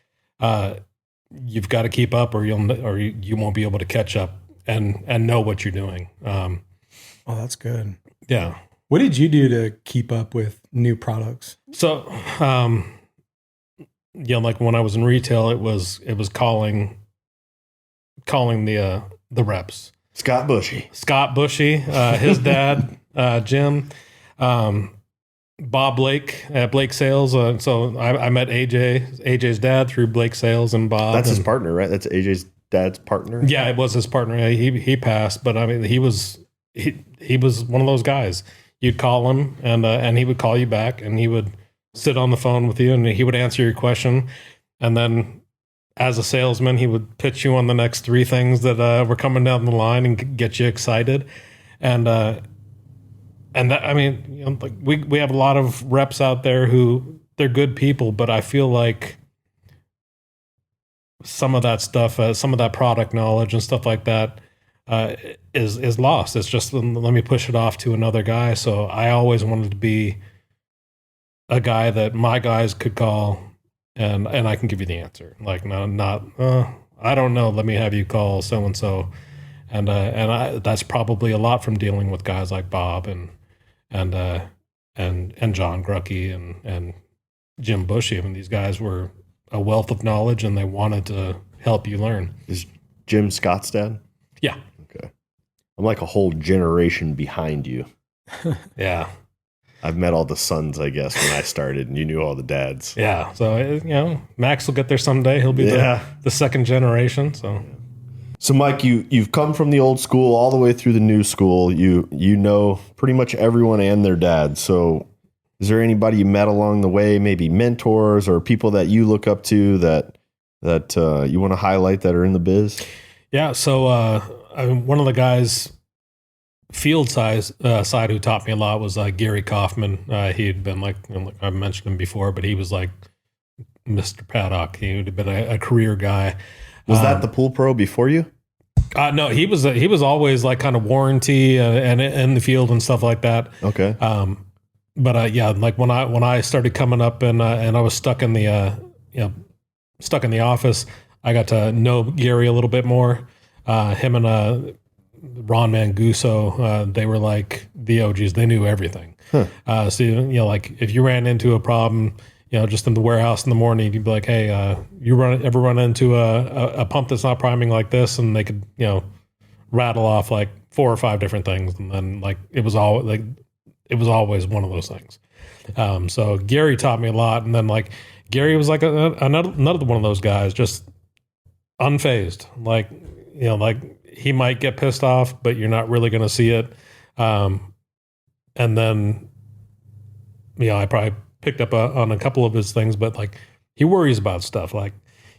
You've got to keep up, or you won't be able to catch up and know what you're doing. Oh, that's good. Yeah. What did you do to keep up with new products? So, like when I was in retail, it was calling the reps. Scott Bushy, his dad, Jim, Bob Blake at Blake Sales. So I met AJ's dad through Blake Sales and Bob. That's his partner, right? That's AJ's dad's partner. Yeah, it was his partner. He passed, but I mean, he was one of those guys. You'd call him and he would call you back and he would sit on the phone with you and he would answer your question. And then as a salesman, he would pitch you on the next 3 things that were coming down the line and get you excited. And that, I mean, like we have a lot of reps out there who they're good people, but I feel like some of that stuff, some of that product knowledge and stuff like that is lost. It's just, let me push it off to another guy. So I always wanted to be a guy that my guys could call and I can give you the answer. Like, not I don't know, let me have you call so-and-so. And that's probably a lot from dealing with guys like Bob and and John Grucky and Jim Bushy. I mean, these guys were a wealth of knowledge, and they wanted to help you learn. Is Jim Scott's dad? Yeah. Okay. I'm like a whole generation behind you. Yeah. I've met all the sons, I guess, when I started, and you knew all the dads. Yeah. So, Max will get there someday. He'll be the second generation. So Mike, you've come from the old school all the way through the new school. You know pretty much everyone and their dad. So is there anybody you met along the way, maybe mentors or people that you look up to that you want to highlight that are in the biz? Yeah. So one of the guys field side who taught me a lot was Gary Kaufman. He had been like I've mentioned him before, but he was like Mr. Paddock. He had been a career guy. Was that the pool pro before you? No, he was always like kind of warranty and in the field and stuff like that. Okay. But like when I started coming up and I was stuck in the office, I got to know Gary a little bit more. Him and Ron Manguso, they were like the OGs. They knew everything. Huh. So like if you ran into a problem, just in the warehouse in the morning, you'd be like, "Hey, you ever run into a pump that's not priming like this?" And they could rattle off like 4 or 5 different things, and then like it was always one of those things. So Gary taught me a lot, and then like Gary was like another one of those guys, just unfazed. Like like he might get pissed off, but you're not really going to see it. And then I probably picked up on a couple of his things, but like he worries about stuff. Like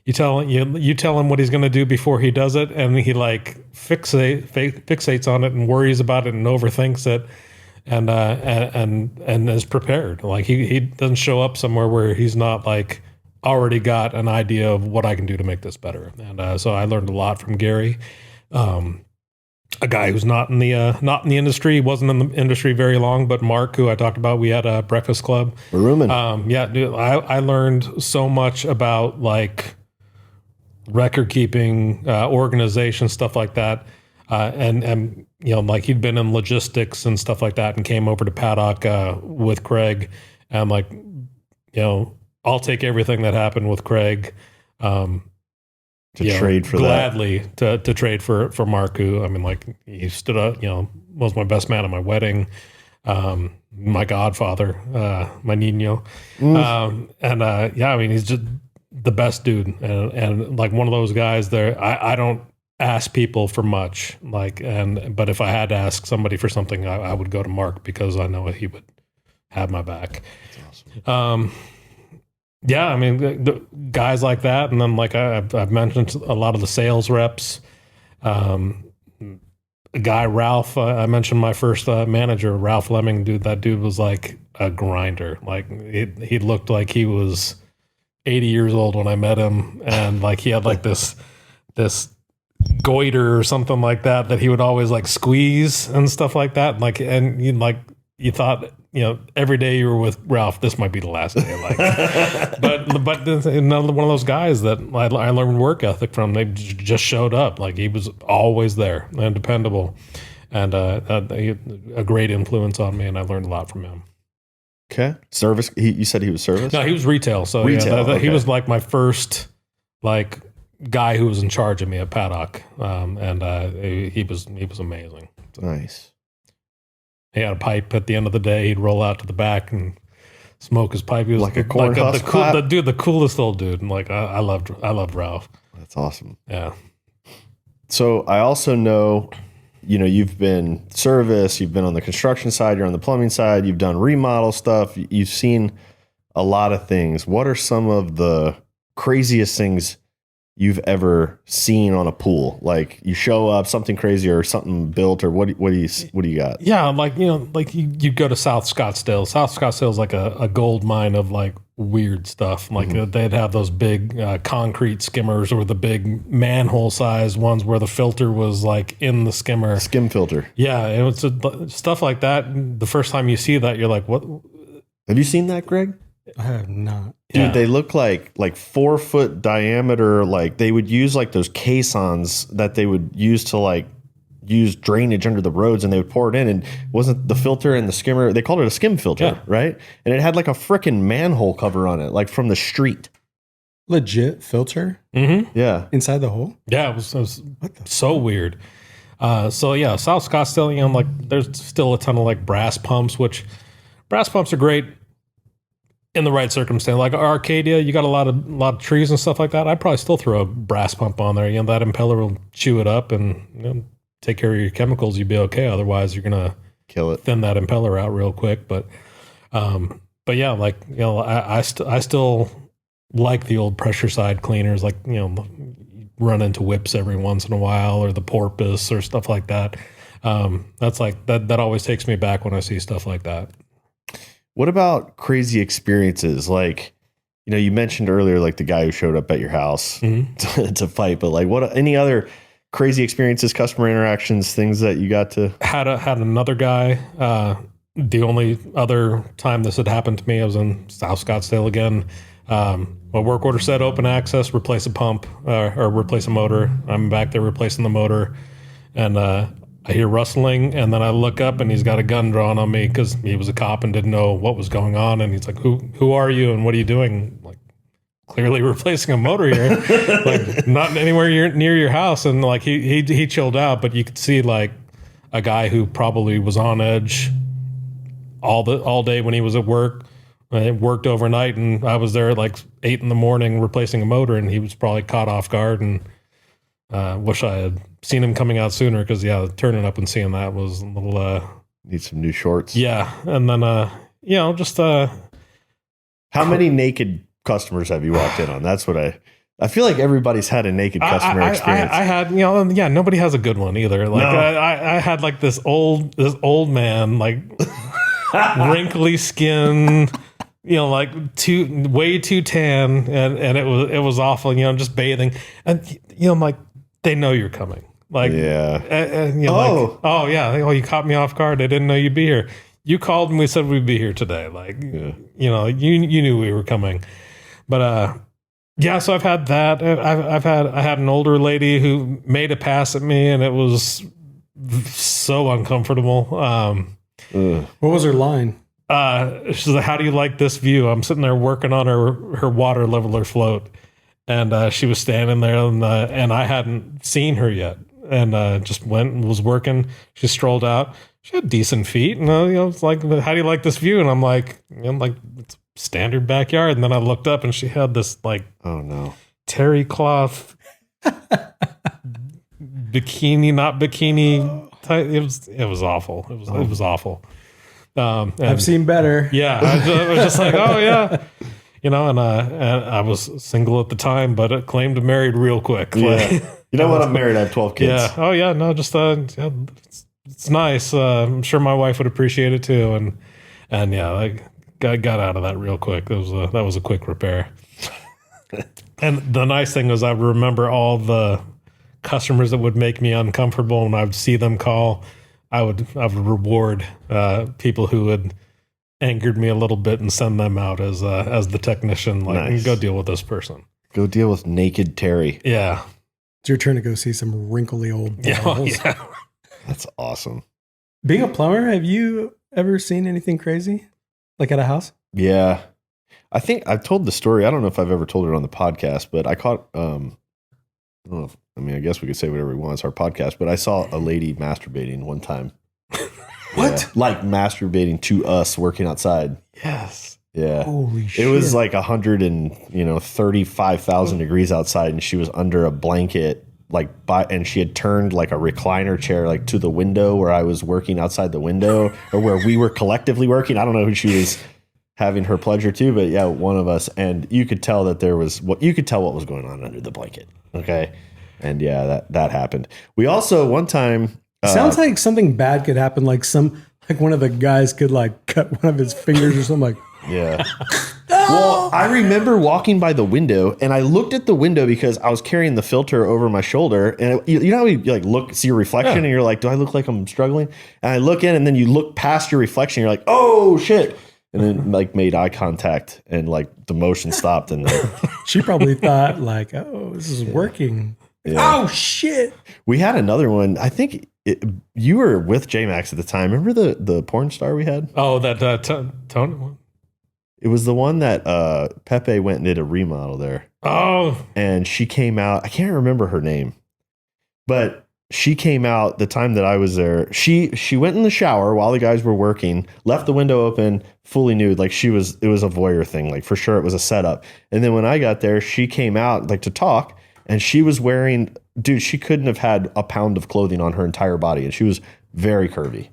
you tell him what he's going to do before he does it, and he like fixates on it and worries about it and overthinks it, and is prepared. Like he doesn't show up somewhere where he's not like already got an idea of what I can do to make this better. And so I learned a lot from Gary. A guy who's not in the industry, wasn't in the industry very long, but Mark, who I talked about, we had a breakfast club. Rumen. Dude, I learned so much about like record keeping, organization, stuff like that. And like he'd been in logistics and stuff like that and came over to Paddock, with Craig, and like, I'll take everything that happened with Craig, trade for gladly that. To trade for Mark, who, I mean, like he stood up, was my best man at my wedding, my godfather, my Nino. I mean, he's just the best dude. And like one of those guys there, I don't ask people for much, but if I had to ask somebody for something, I would go to Mark because I know he would have my back. That's awesome. I mean, the guys like that, and then like I've mentioned a lot of the sales reps. A guy, Ralph, I mentioned my first manager, Ralph Lemming. That dude was like a grinder. Like he looked like he was 80 years old when I met him, and like he had like this goiter or something like that he would always like squeeze and stuff like that. And you thought, every day you were with Ralph, this might be the last day. But another one of those guys that I learned work ethic from. They just showed up. Like he was always there and dependable, and a great influence on me. And I learned a lot from him. Okay, service. You said he was service. No, he was retail. So retail. Okay. He was like my first guy who was in charge of me at Paddock, and he was amazing. Nice. He had a pipe at the end of the day. He'd roll out to the back and smoke his pipe. He was like a corn husk the coolest old dude. And like I loved Ralph. That's awesome. Yeah. So I also know, you've been service, you've been on the construction side, you're on the plumbing side, you've done remodel stuff, you've seen a lot of things. What are some of the craziest things you've ever seen on a pool? Like you show up, something crazy or something built, or what do you got? Yeah, like you go to South Scottsdale. South Scottsdale is like a gold mine of like weird stuff. Like they'd have those big concrete skimmers, or the big manhole size ones where the filter was like in the skimmer. Skim filter. Yeah, it was stuff like that. The first time you see that, you're like, what? Have you seen that, Greg? I have not. Dude, They look like 4-foot diameter. Like they would use like those caissons that they would use to like use drainage under the roads, and they would pour it in, and it wasn't the filter and the skimmer. They called it a skim filter, right? And it had like a freaking manhole cover on it, like from the street. Legit filter? Mm-hmm. Yeah. Inside the hole? Yeah, it was so weird. So yeah, South Scottsdale, you know, like there's still a ton of like brass pumps, which brass pumps are great in the right circumstance. Like Arcadia, you got a lot of trees and stuff like that. I'd probably still throw a brass pump on there. You know, that impeller will chew it up and, you know, take care of your chemicals. You'd be okay. Otherwise, you're gonna Kill it. thin that impeller out real quick. But yeah, like, you know, I still like the old pressure side cleaners. Like, you know, run into whips every once in a while, or the porpoise or stuff like that. That's like that always takes me back when I see stuff like that. What about crazy experiences? Like, you know, you mentioned earlier, like the guy who showed up at your house to fight, but like any other crazy experiences, customer interactions, things that you got to? Had another guy. The only other time this had happened to me, I was in South Scottsdale again. My work order said open access, replace a pump, or replace a motor. I'm back there replacing the motor, and I hear rustling, and then I look up, and he's got a gun drawn on me because he was a cop and didn't know what was going on. And he's like, "Who are you, and what are you doing?" Like, clearly replacing a motor here, like not anywhere near your house. And like he chilled out, but you could see like a guy who probably was on edge all day when he was at work. I worked overnight, and I was there at like 8 a.m. replacing a motor, and he was probably caught off guard. And wish I had seen him coming out sooner, because turning up and seeing that was a little. Need some new shorts. Yeah, and then you know, just how many naked customers have you walked in on? That's what I feel like everybody's had a naked customer experience. I had, you know, yeah, nobody has a good one either. Like No. I had like this old man, like wrinkly skin, you know, like way too tan, and it was awful. You know, just bathing, and you know, I'm like, they know you're coming. Like, Yeah. and, you know, oh yeah, you caught me off guard. I didn't know you'd be here. You called and we said we'd be here today. Like, Yeah. you know, you knew we were coming. But yeah, so I've had that. I had an older lady who made a pass at me, and it was so uncomfortable. What was her line? She's like, "How do you like this view?" I'm sitting there working on her water leveler float, and she was standing there, and I hadn't seen her yet, and just went and was working. She strolled out. She had decent feet, and you know, it's like, "How do you like this view?" And I'm like, it's standard backyard. And then I looked up, and she had this like, Oh no. terry cloth bikini, not bikini. It was awful. It was awful. And I've seen better. yeah, I was just like, oh yeah, you know, and I was single at the time, but it claimed married real quick. Like, Yeah. You know what? I'm married. I have 12 kids. yeah. Oh yeah. No, just yeah, it's nice. I'm sure my wife would appreciate it too. And yeah, I got out of that real quick. That was a quick repair. And the nice thing was, I would remember all the customers that would make me uncomfortable, and I would see them call. I would reward people who had angered me a little bit and send them out as the technician. Like, Nice. go deal with this person. Go deal with naked Terry. Yeah. It's your turn to go see some wrinkly old Yeah. balls. Yeah. That's awesome. Being a plumber, have you ever seen anything crazy? Like at a house? Yeah. I think I've told the story. I don't know if I've ever told it on the podcast, but I caught, I don't know if, I guess we could say whatever we want. It's our podcast, but I saw a lady masturbating one time. What? Yeah. Like masturbating to us working outside. Yes. Yeah. Holy shit. It was like 35,000 degrees outside, and she was under a blanket, and she had turned like a recliner chair like to the window where I was working outside the window, or where we were collectively working. I don't know who she was having her pleasure to, but yeah, one of us. And you could tell that what was going on under the blanket. Okay. And yeah, that happened. We also one time. Sounds like something bad could happen. Like one of the guys could like cut one of his fingers or something. Like, Yeah. Well, I remember walking by the window, and I looked at the window because I was carrying the filter over my shoulder, and you know how you like see your reflection, and you're like, "Do I look like I'm struggling?" And I look in, and then you look past your reflection, you're like, "Oh shit!" And then like made eye contact, and like the motion stopped, and she probably thought like, "Oh, this is working." Yeah. Oh shit! We had another one. I think you were with JMax at the time. Remember the porn star we had? Oh, that Tony one? It was the one that Pepe went and did a remodel there. Oh. And she came out. I can't remember her name. But she came out the time that I was there. She went in the shower while the guys were working, left the window open, fully nude. Like it was a voyeur thing. Like for sure it was a setup. And then when I got there, she came out like to talk, and she was wearing, dude, she couldn't have had a pound of clothing on her entire body. And she was very curvy.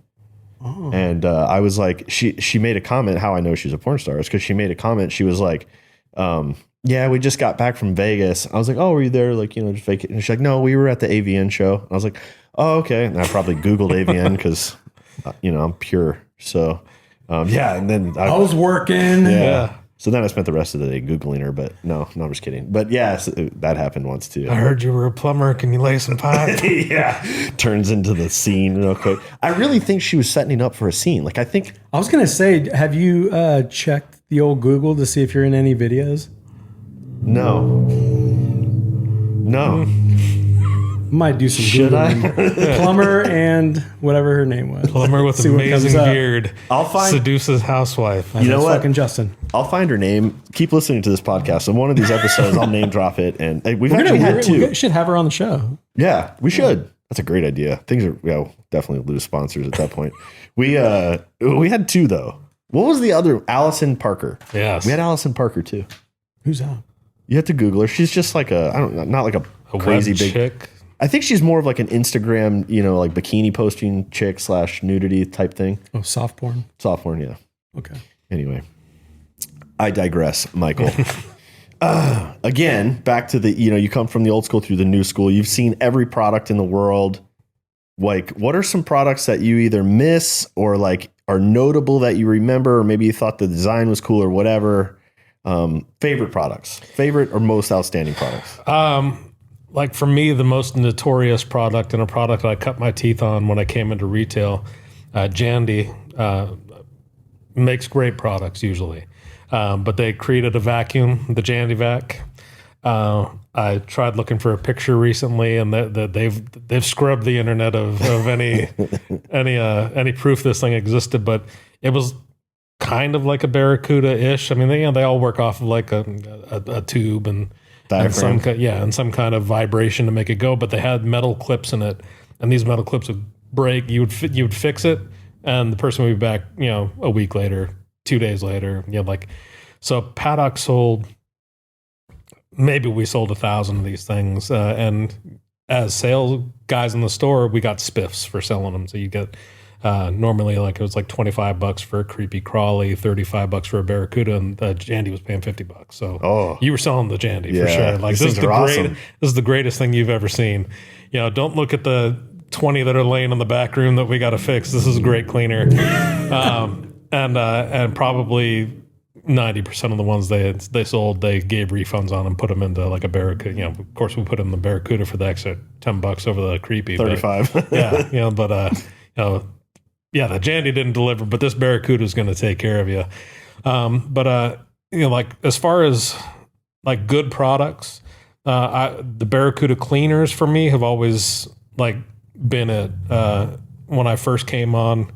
Oh. And I was like, she made a comment. How I know she's a porn star is because she made a comment. She was like, yeah, we just got back from Vegas. I was like, oh, were you there? Like, just vacation? And she's like, no, we were at the AVN show. And I was like, oh, okay. And I probably Googled AVN because, I'm pure. So, yeah. And then I was working. Yeah. So then I spent the rest of the day Googling her, but no, I'm just kidding. But yeah, that happened once too. I heard you were a plumber. Can you lay some pipe? Yeah. Turns into the scene real quick. I really think she was setting up for a scene. Like, I was going to say, have you checked the old Google to see if you're in any videos? No. Might do some Should Googling. Plumber and whatever her name was. Plumber with amazing beard. I'll find seduces housewife. You know what? Fucking Justin. I'll find her name. Keep listening to this podcast. On one of these episodes, I'll name drop it. And we've actually had two. We should have her on the show. Yeah, we should. That's a great idea. Things are definitely lose sponsors at that point. We had two though. What was the other? Allison Parker. Yes, we had Allison Parker too. Who's that? You have to Google her. She's just like not like a crazy big chick. I think she's more of like an Instagram, like bikini posting chick / nudity type thing. Oh, soft porn. Soft porn, yeah. Okay. Anyway, I digress, Michael. Again, back to the, you come from the old school through the new school. You've seen every product in the world. Like, what are some products that you either miss or like are notable that you remember, or maybe you thought the design was cool or whatever? Favorite products, favorite or most outstanding products? Like for me, the most notorious product and a product I cut my teeth on when I came into retail, Jandy makes great products usually, but they created a vacuum, the Jandy Vac. I tried looking for a picture recently, and they've scrubbed the internet of any proof this thing existed, but it was kind of like a Barracuda-ish. I mean, they all work off of like a tube and some kind of vibration to make it go, but they had metal clips in it, and these metal clips would break. You would fix it, and the person would be back, a week later, 2 days later. So Paddock sold, maybe we sold 1,000 of these things, and as sales guys in the store, we got spiffs for selling them. So you get normally it was like $25 for a creepy crawly, $35 for a Barracuda, and Jandy was paying $50. So you were selling the Jandy for sure. Like, this is the greatest thing you've ever seen. Don't look at the 20 that are laying in the back room that we got to fix. This is a great cleaner. And probably 90% of the ones they sold, they gave refunds on and put them into like a Barracuda. Of course, we put in the Barracuda for the extra $10 over the creepy. 35. But, the Jandy didn't deliver, but this Barracuda is going to take care of you. As far as like good products, the Barracuda cleaners for me have always been it. When I first came on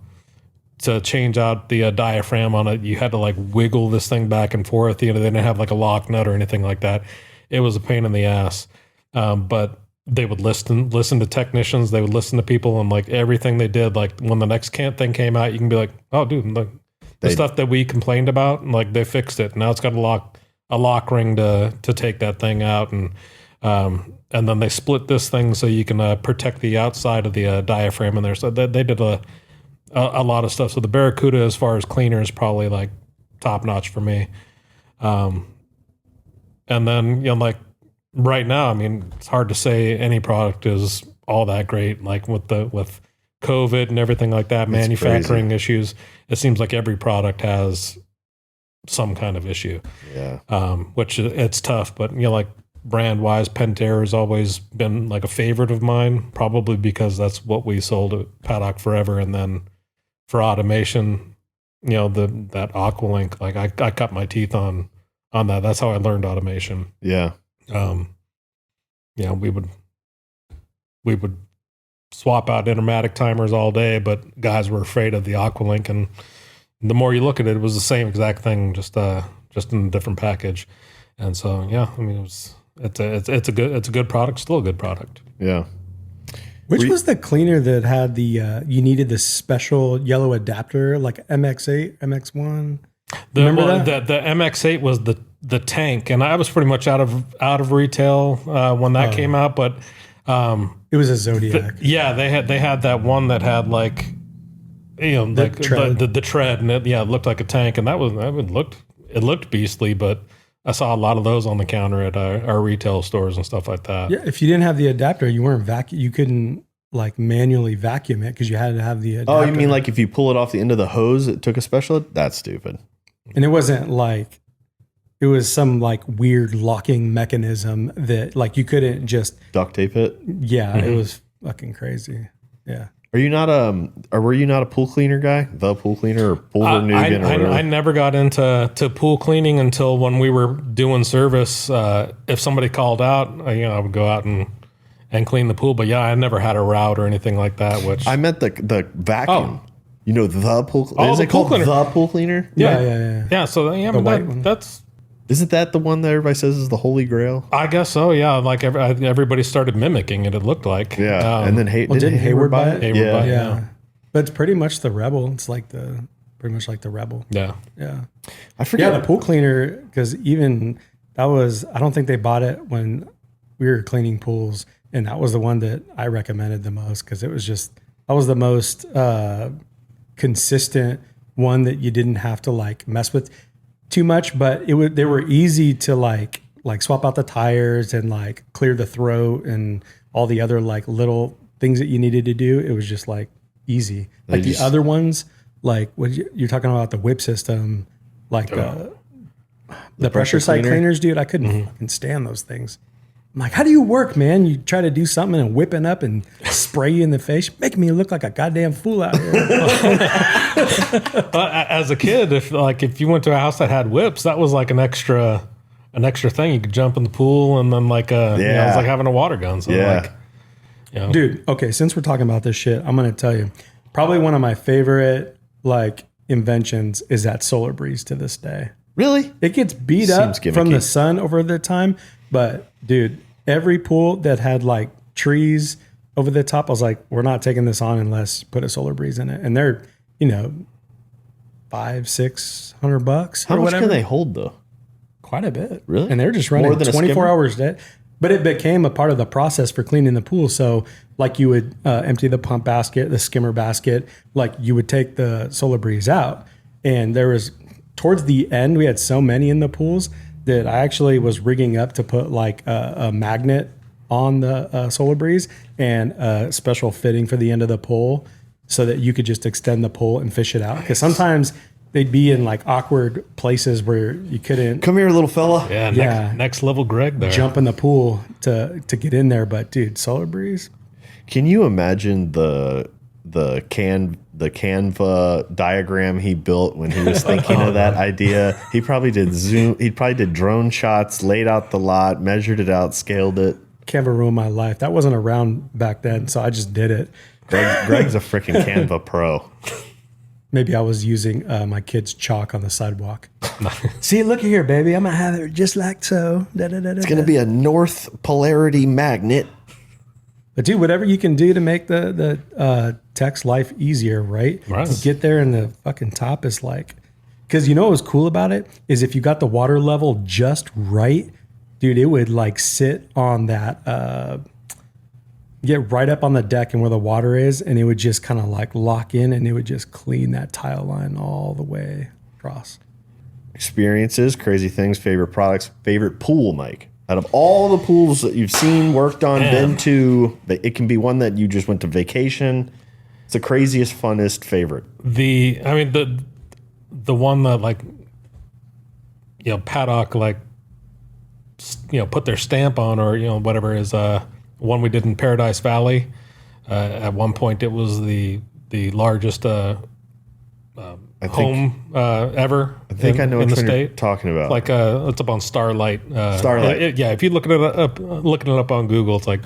to change out the diaphragm on it, you had to wiggle this thing back and forth. They didn't have a lock nut or anything like that. It was a pain in the ass. But they would listen to technicians. They would listen to people, and everything they did. When the next thing came out, you can be like, "Oh, dude, the stuff that we complained about, they fixed it. Now it's got a lock ring to take that thing out, and then they split this thing so you can protect the outside of the diaphragm in there. So they did a lot of stuff. So the Barracuda, as far as cleaner, is probably top notch for me. And then right now, I mean, it's hard to say any product is all that great. With COVID and everything like that, manufacturing issues, it seems like every product has some kind of issue. Yeah. Which it's tough, but brand wise, Pentair has always been a favorite of mine, probably because that's what we sold at Paddock forever. And then for automation, that Aqualink, I cut my teeth on that. That's how I learned automation. Yeah. We would swap out Intermatic timers all day, but guys were afraid of the Aqualink, and the more you look at it, it was the same exact thing, just in a different package. And so, yeah, I mean, it's a good product, still a good product. Yeah. Which was the cleaner that had the you needed the special yellow adapter, like MX8, MX1? Remember that? The MX8 was the tank, and I was pretty much out of retail when that came out, but it was a Zodiac. They had that one that had like, you know, the tread, and it looked like a tank, and it looked beastly, but I saw a lot of those on the counter at our retail stores and stuff like that. Yeah, if you didn't have the adapter, you weren't you couldn't like manually vacuum it because you had to have the adapter. Oh, you mean like if you pull it off the end of the hose, it took a special? That's stupid. And it wasn't like, it was some like weird locking mechanism that like you couldn't just duct tape it. Yeah, It was fucking crazy. Yeah. Were you not a pool cleaner guy? The pool cleaner or pool Nugan or whatever? I never got into pool cleaning until when we were doing service. If somebody called out, I would go out and clean the pool. But yeah, I never had a route or anything like that. Which I meant the vacuum. Oh. You know, the pool. Oh, is the it pool called cleaner. The pool cleaner? Yeah. So that's. Isn't that the one that everybody says is the holy grail? I guess so. Yeah, like everybody started mimicking it. It looked like. Yeah, and then didn't Hayward buy it? Hayward buy it, yeah. But it's pretty much the Rebel. It's like pretty much like the Rebel. Yeah. I forget. Yeah, the pool cleaner, because even I don't think they bought it when we were cleaning pools, and that was the one that I recommended the most because that was the most consistent one that you didn't have to like mess with too much, but they were easy to like swap out the tires and like clear the throat and all the other like little things that you needed to do. It was just like easy. Like the other ones, like what you're talking about, the whip system, like the pressure side cleaners, dude. I couldn't fucking stand those things. I'm like, how do you work, man? You try to do something and whip it up and spray you in the face, make me look like a goddamn fool out here. As a kid, if you went to a house that had whips, that was like an extra thing. You could jump in the pool and then it was like having a water gun. So Dude, okay, since we're talking about this shit, I'm gonna tell you, probably one of my favorite like inventions is that Solar Breeze to this day. Really? It gets beat up from the sun over the time, but dude, every pool that had like trees over the top, I was like, we're not taking this on unless you put a Solar Breeze in it. And they're, $500-600 How or much whatever. can they hold though? Quite a bit. Really? And they're just running More than a 24 skimmer? hours a day. But it became a part of the process for cleaning the pool. So like you would empty the pump basket, the skimmer basket, like you would take the Solar Breeze out. And there was, towards the end, we had so many in the pools that I actually was rigging up to put like a magnet on the Solar Breeze and a special fitting for the end of the pole so that you could just extend the pole and fish it out. Because sometimes they'd be in like awkward places where you couldn't Come here, little fella. Next level Greg there. jump in the pool to get in there. But dude, Solar Breeze. Can you imagine the Canva diagram he built when he was thinking of that idea? He probably did drone shots, laid out the lot, measured it out, scaled it. Canva ruined my life. That wasn't around back then, so I just did it. Greg's a freaking Canva pro. Maybe I was using my kid's chalk on the sidewalk. See, look here, baby. I'm going to have it just like so. It's going to be a north polarity magnet. But dude, whatever you can do to make the tech's life easier, right? Right. To get there and the fucking top is like, because you know what was cool about it is if you got the water level just right, dude, it would like sit on that, get right up on the deck and where the water is, and it would just kind of like lock in and it would just clean that tile line all the way across. Experiences, crazy things, favorite products, favorite pool, Mike. Out of all the pools that you've seen, worked on, been to, it can be one that you just went to vacation. It's the craziest, funnest favorite. The one that like, Paddock like, put their stamp on, or whatever, is one we did in Paradise Valley. At one point, it was the largest home ever. I think I know in what the you're state. talking about. Like it's up on Starlight. Starlight. If you looking it up on Google, it's like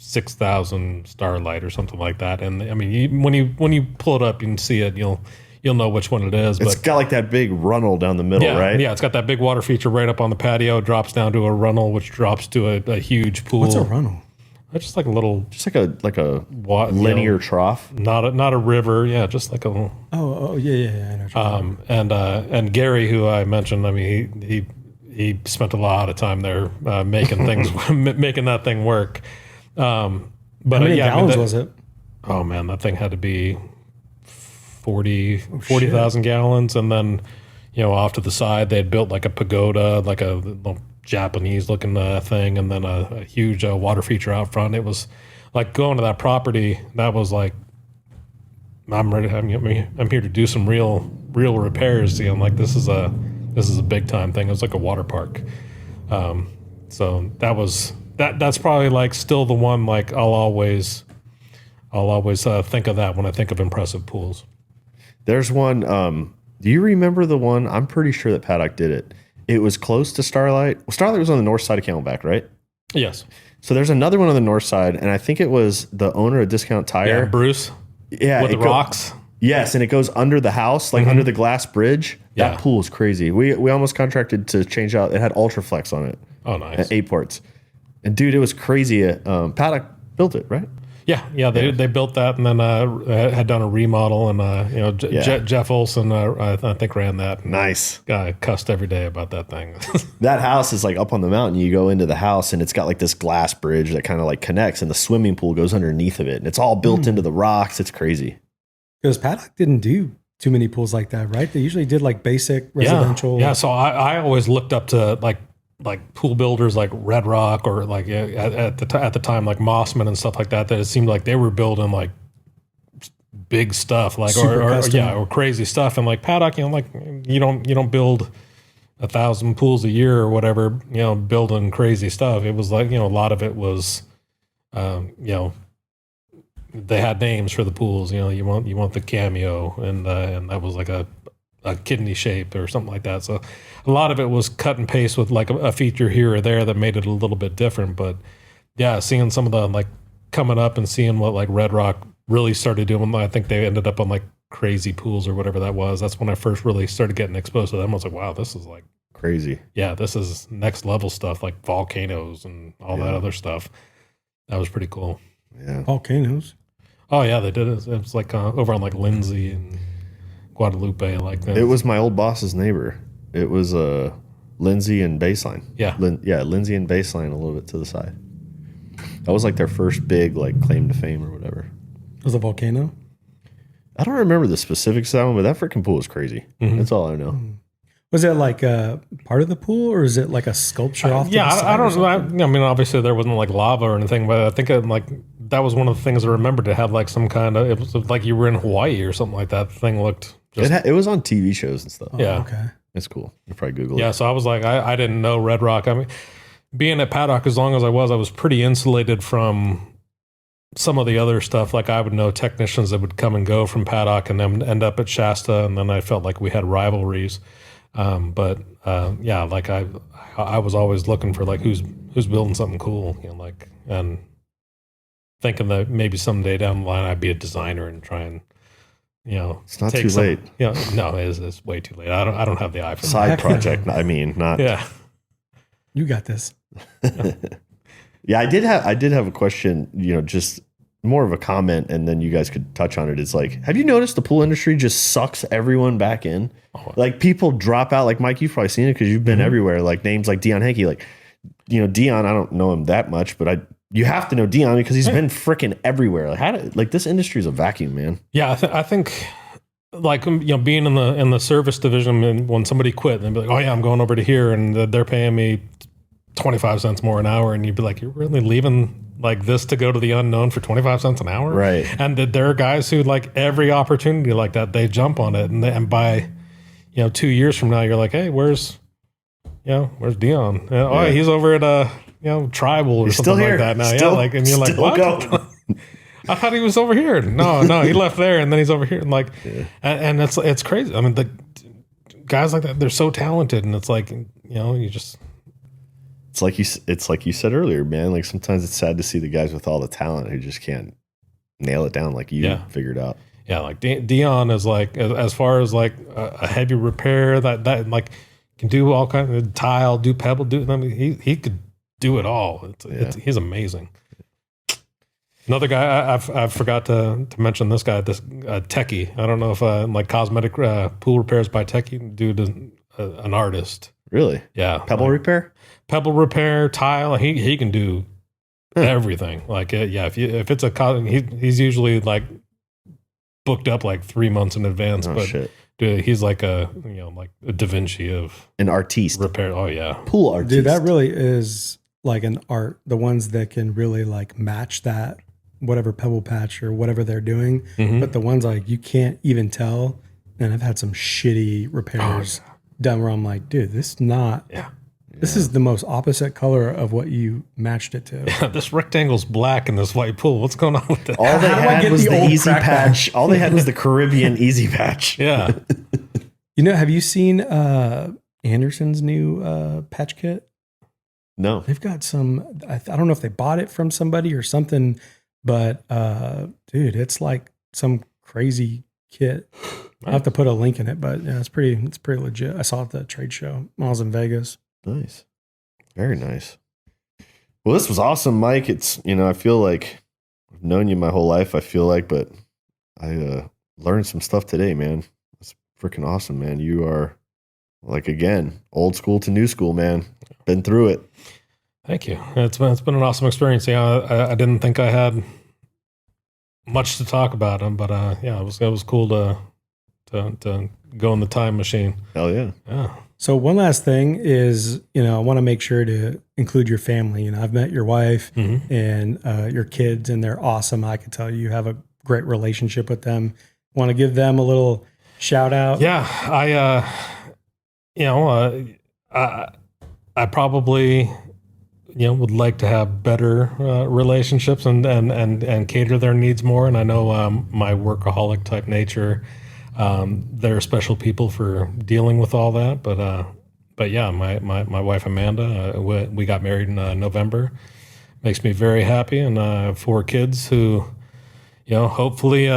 6,000 Starlight or something like that. And I mean, when you pull it up, you can see it. You'll know which one it is. It's got like that big runnel down the middle, right? Yeah, it's got that big water feature right up on the patio. Drops down to a runnel, which drops to a huge pool. What's a runnel? It's just like a little, Just like a linear trough. not a river. Yeah, just like a little. Oh yeah. I know what you're talking And Gary, who I mentioned, I mean, he spent a lot of time there making things, making that thing work. But How many gallons was it? Oh man, that thing had to be 40,000 gallons. And then, off to the side, they had built like a pagoda, like a little Japanese looking thing. And then a huge water feature out front. It was like going to that property. That was like, I'm ready. I'm here to do some real repairs. I'm like, this is a big time thing. It was like a water park. So that's probably like still the one, like I'll always think of that when I think of impressive pools. There's one. Do you remember the one? I'm pretty sure that Paddock did it. It was close to Starlight. Well, Starlight was on the north side of Camelback, right? Yes. So there's another one on the north side, and I think it was the owner of Discount Tire. Yeah, Bruce. Yeah, with the rocks. Yes, and it goes under the house, like under the glass bridge. Yeah. That pool is crazy. We almost contracted to change out. It had Ultraflex on it. Oh, nice. At 8 ports. And dude, it was crazy. Paddock built it, right? Yeah. They built that and then had done a remodel, and Jeff Olson I think ran that. Nice. Guy cussed every day about that thing. That house is like up on the mountain. You go into the house and it's got like this glass bridge that kind of like connects, and the swimming pool goes underneath of it, and it's all built into the rocks. It's crazy. Because Paddock didn't do too many pools like that, right? They usually did like basic residential. Yeah. So I always looked up to like pool builders like Red Rock or like at the time like Mossman and stuff like that. That it seemed like they were building like big stuff, like or crazy stuff. And like Paddock, like you don't build 1,000 pools a year or whatever. Building crazy stuff. It was like a lot of it was, they had names for the pools. You want the Cameo, and that was like a kidney shape or something like that. So a lot of it was cut and paste with like a feature here or there that made it a little bit different. But yeah, seeing some of the like coming up and seeing what like Red Rock really started doing, I think they ended up on like Crazy Pools or whatever that was. That's when I first really started getting exposed to them. I was like, wow, this is like crazy. Yeah, this is next level stuff, like volcanoes and all that other stuff. That was pretty cool. Yeah. Volcanoes. Oh yeah, they did it. It was like over on like Lindsay and Guadalupe, like that. It was my old boss's neighbor. It was Lindsay and Baseline. Yeah. Lindsay and Baseline a little bit to the side. That was like their first big like claim to fame or whatever. Was it a volcano? I don't remember the specifics of that one, but that freaking pool is crazy. Mm-hmm. That's all I know. Was it like a part of the pool, or is it like a sculpture off? I don't know. I mean, obviously there wasn't like lava or anything, but I think that was one of the things I remembered to have like some kind of. It was like you were in Hawaii or something like that. The thing looked. It was on TV shows and stuff. Yeah. Okay. It's cool. You probably Google it. Yeah. So I was like, I didn't know Red Rock. I mean, being at Paddock as long as I was pretty insulated from some of the other stuff. Like I would know technicians that would come and go from Paddock and then end up at Shasta, and then I felt like we had rivalries. But like I was always looking for like who's building something cool, like, and thinking that maybe someday down the line I'd be a designer and try and. It's not too late. No, it's way too late. I don't have the eye for side project. I mean, not. Yeah, you got this. Yeah, I did have a question. Just more of a comment, and then you guys could touch on it. It's like, have you noticed the pool industry just sucks everyone back in? Like people drop out. Like Mike, you've probably seen it because you've been everywhere. Like names like Dion Hankey. Like Dion. I don't know him that much, but you have to know Dion because he's been freaking everywhere. Like this industry is a vacuum, man. Yeah, I think like being in the service division, and when somebody quit, they'd be like, oh yeah, I'm going over to here, and they're paying me 25 cents more an hour, and you'd be like, you're really leaving like this to go to the unknown for 25 cents an hour, right? And there are guys who like every opportunity like that, they jump on it, and by 2 years from now, you're like, hey, where's Dion? Oh, he's over at Tribal or something like that now. And you're like, what? I thought he was over here. No, he left there and then he's over here. And like, and it's crazy. I mean, the, guys like that, they're so talented, and it's like, you know, you just it's like you said earlier, man. Like sometimes it's sad to see the guys with all the talent who just can't nail it down like you figured out. Yeah, like Dion is like, as far as like a heavy repair that like can do all kinds of tile, do pebble, I mean, he could do it all. He's amazing. Another guy I forgot to mention this guy, this Techie. I don't know if like cosmetic pool repairs by Techie, dude, is an artist. Really? Yeah. Pebble repair, tile. He can do everything. Like if it's he's usually like booked up like 3 months in advance. But shit. Dude, he's like a Da Vinci of an artiste repair. Oh yeah, pool artist. Dude, that really is like an art. The ones that can really like match that whatever pebble patch or whatever they're doing. Mm-hmm. But the ones like you can't even tell. And I've had some shitty repairs done where I'm like, dude, this is not. Yeah. This is the most opposite color of what you matched it to. Yeah, this rectangle's black in this white pool. What's going on with that? All they How do I had get was the the old easy crack patch. All they had was the Caribbean easy patch. Yeah. You know, have you seen Anderson's new patch kit? No. They've got some, I don't know if they bought it from somebody or something, but dude, it's like some crazy kit. I'll have to put a link in it, but yeah, it's pretty legit. I saw it at the trade show when I was in Vegas. Nice. Very nice. Well, this was awesome, Mike. It's, I feel like I've known you my whole life, but I learned some stuff today, man. It's freaking awesome, man. You are, like, again, old school to new school, man. Been through it. Thank you. It's been an awesome experience. Yeah, I didn't think I had much to talk about him, but yeah, it was cool to go in the time machine. Hell yeah. Yeah. So one last thing is, I want to make sure to include your family. I've met your wife and your kids, and they're awesome. I can tell you have a great relationship with them. Want to give them a little shout out? Yeah, I probably would like to have better relationships and cater their needs more. And I know my workaholic type nature. They're special people for dealing with all that, but yeah, my wife Amanda, we got married in November. Makes me very happy, and I have 4 kids who, hopefully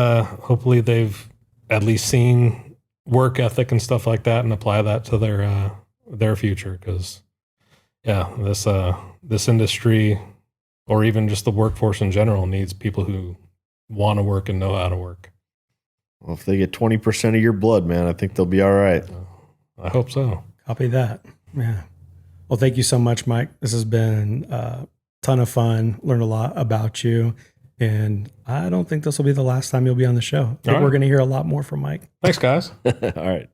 they've at least seen work ethic and stuff like that, and apply that to their future. Because yeah, this industry, or even just the workforce in general, needs people who want to work and know how to work. Well, if they get 20% of your blood, man, I think they'll be all right. I hope so. Copy that. Yeah. Well, thank you so much, Mike. This has been a ton of fun. Learned a lot about you. And I don't think this will be the last time you'll be on the show. I think we're going to hear a lot more from Mike. Thanks, guys. All right.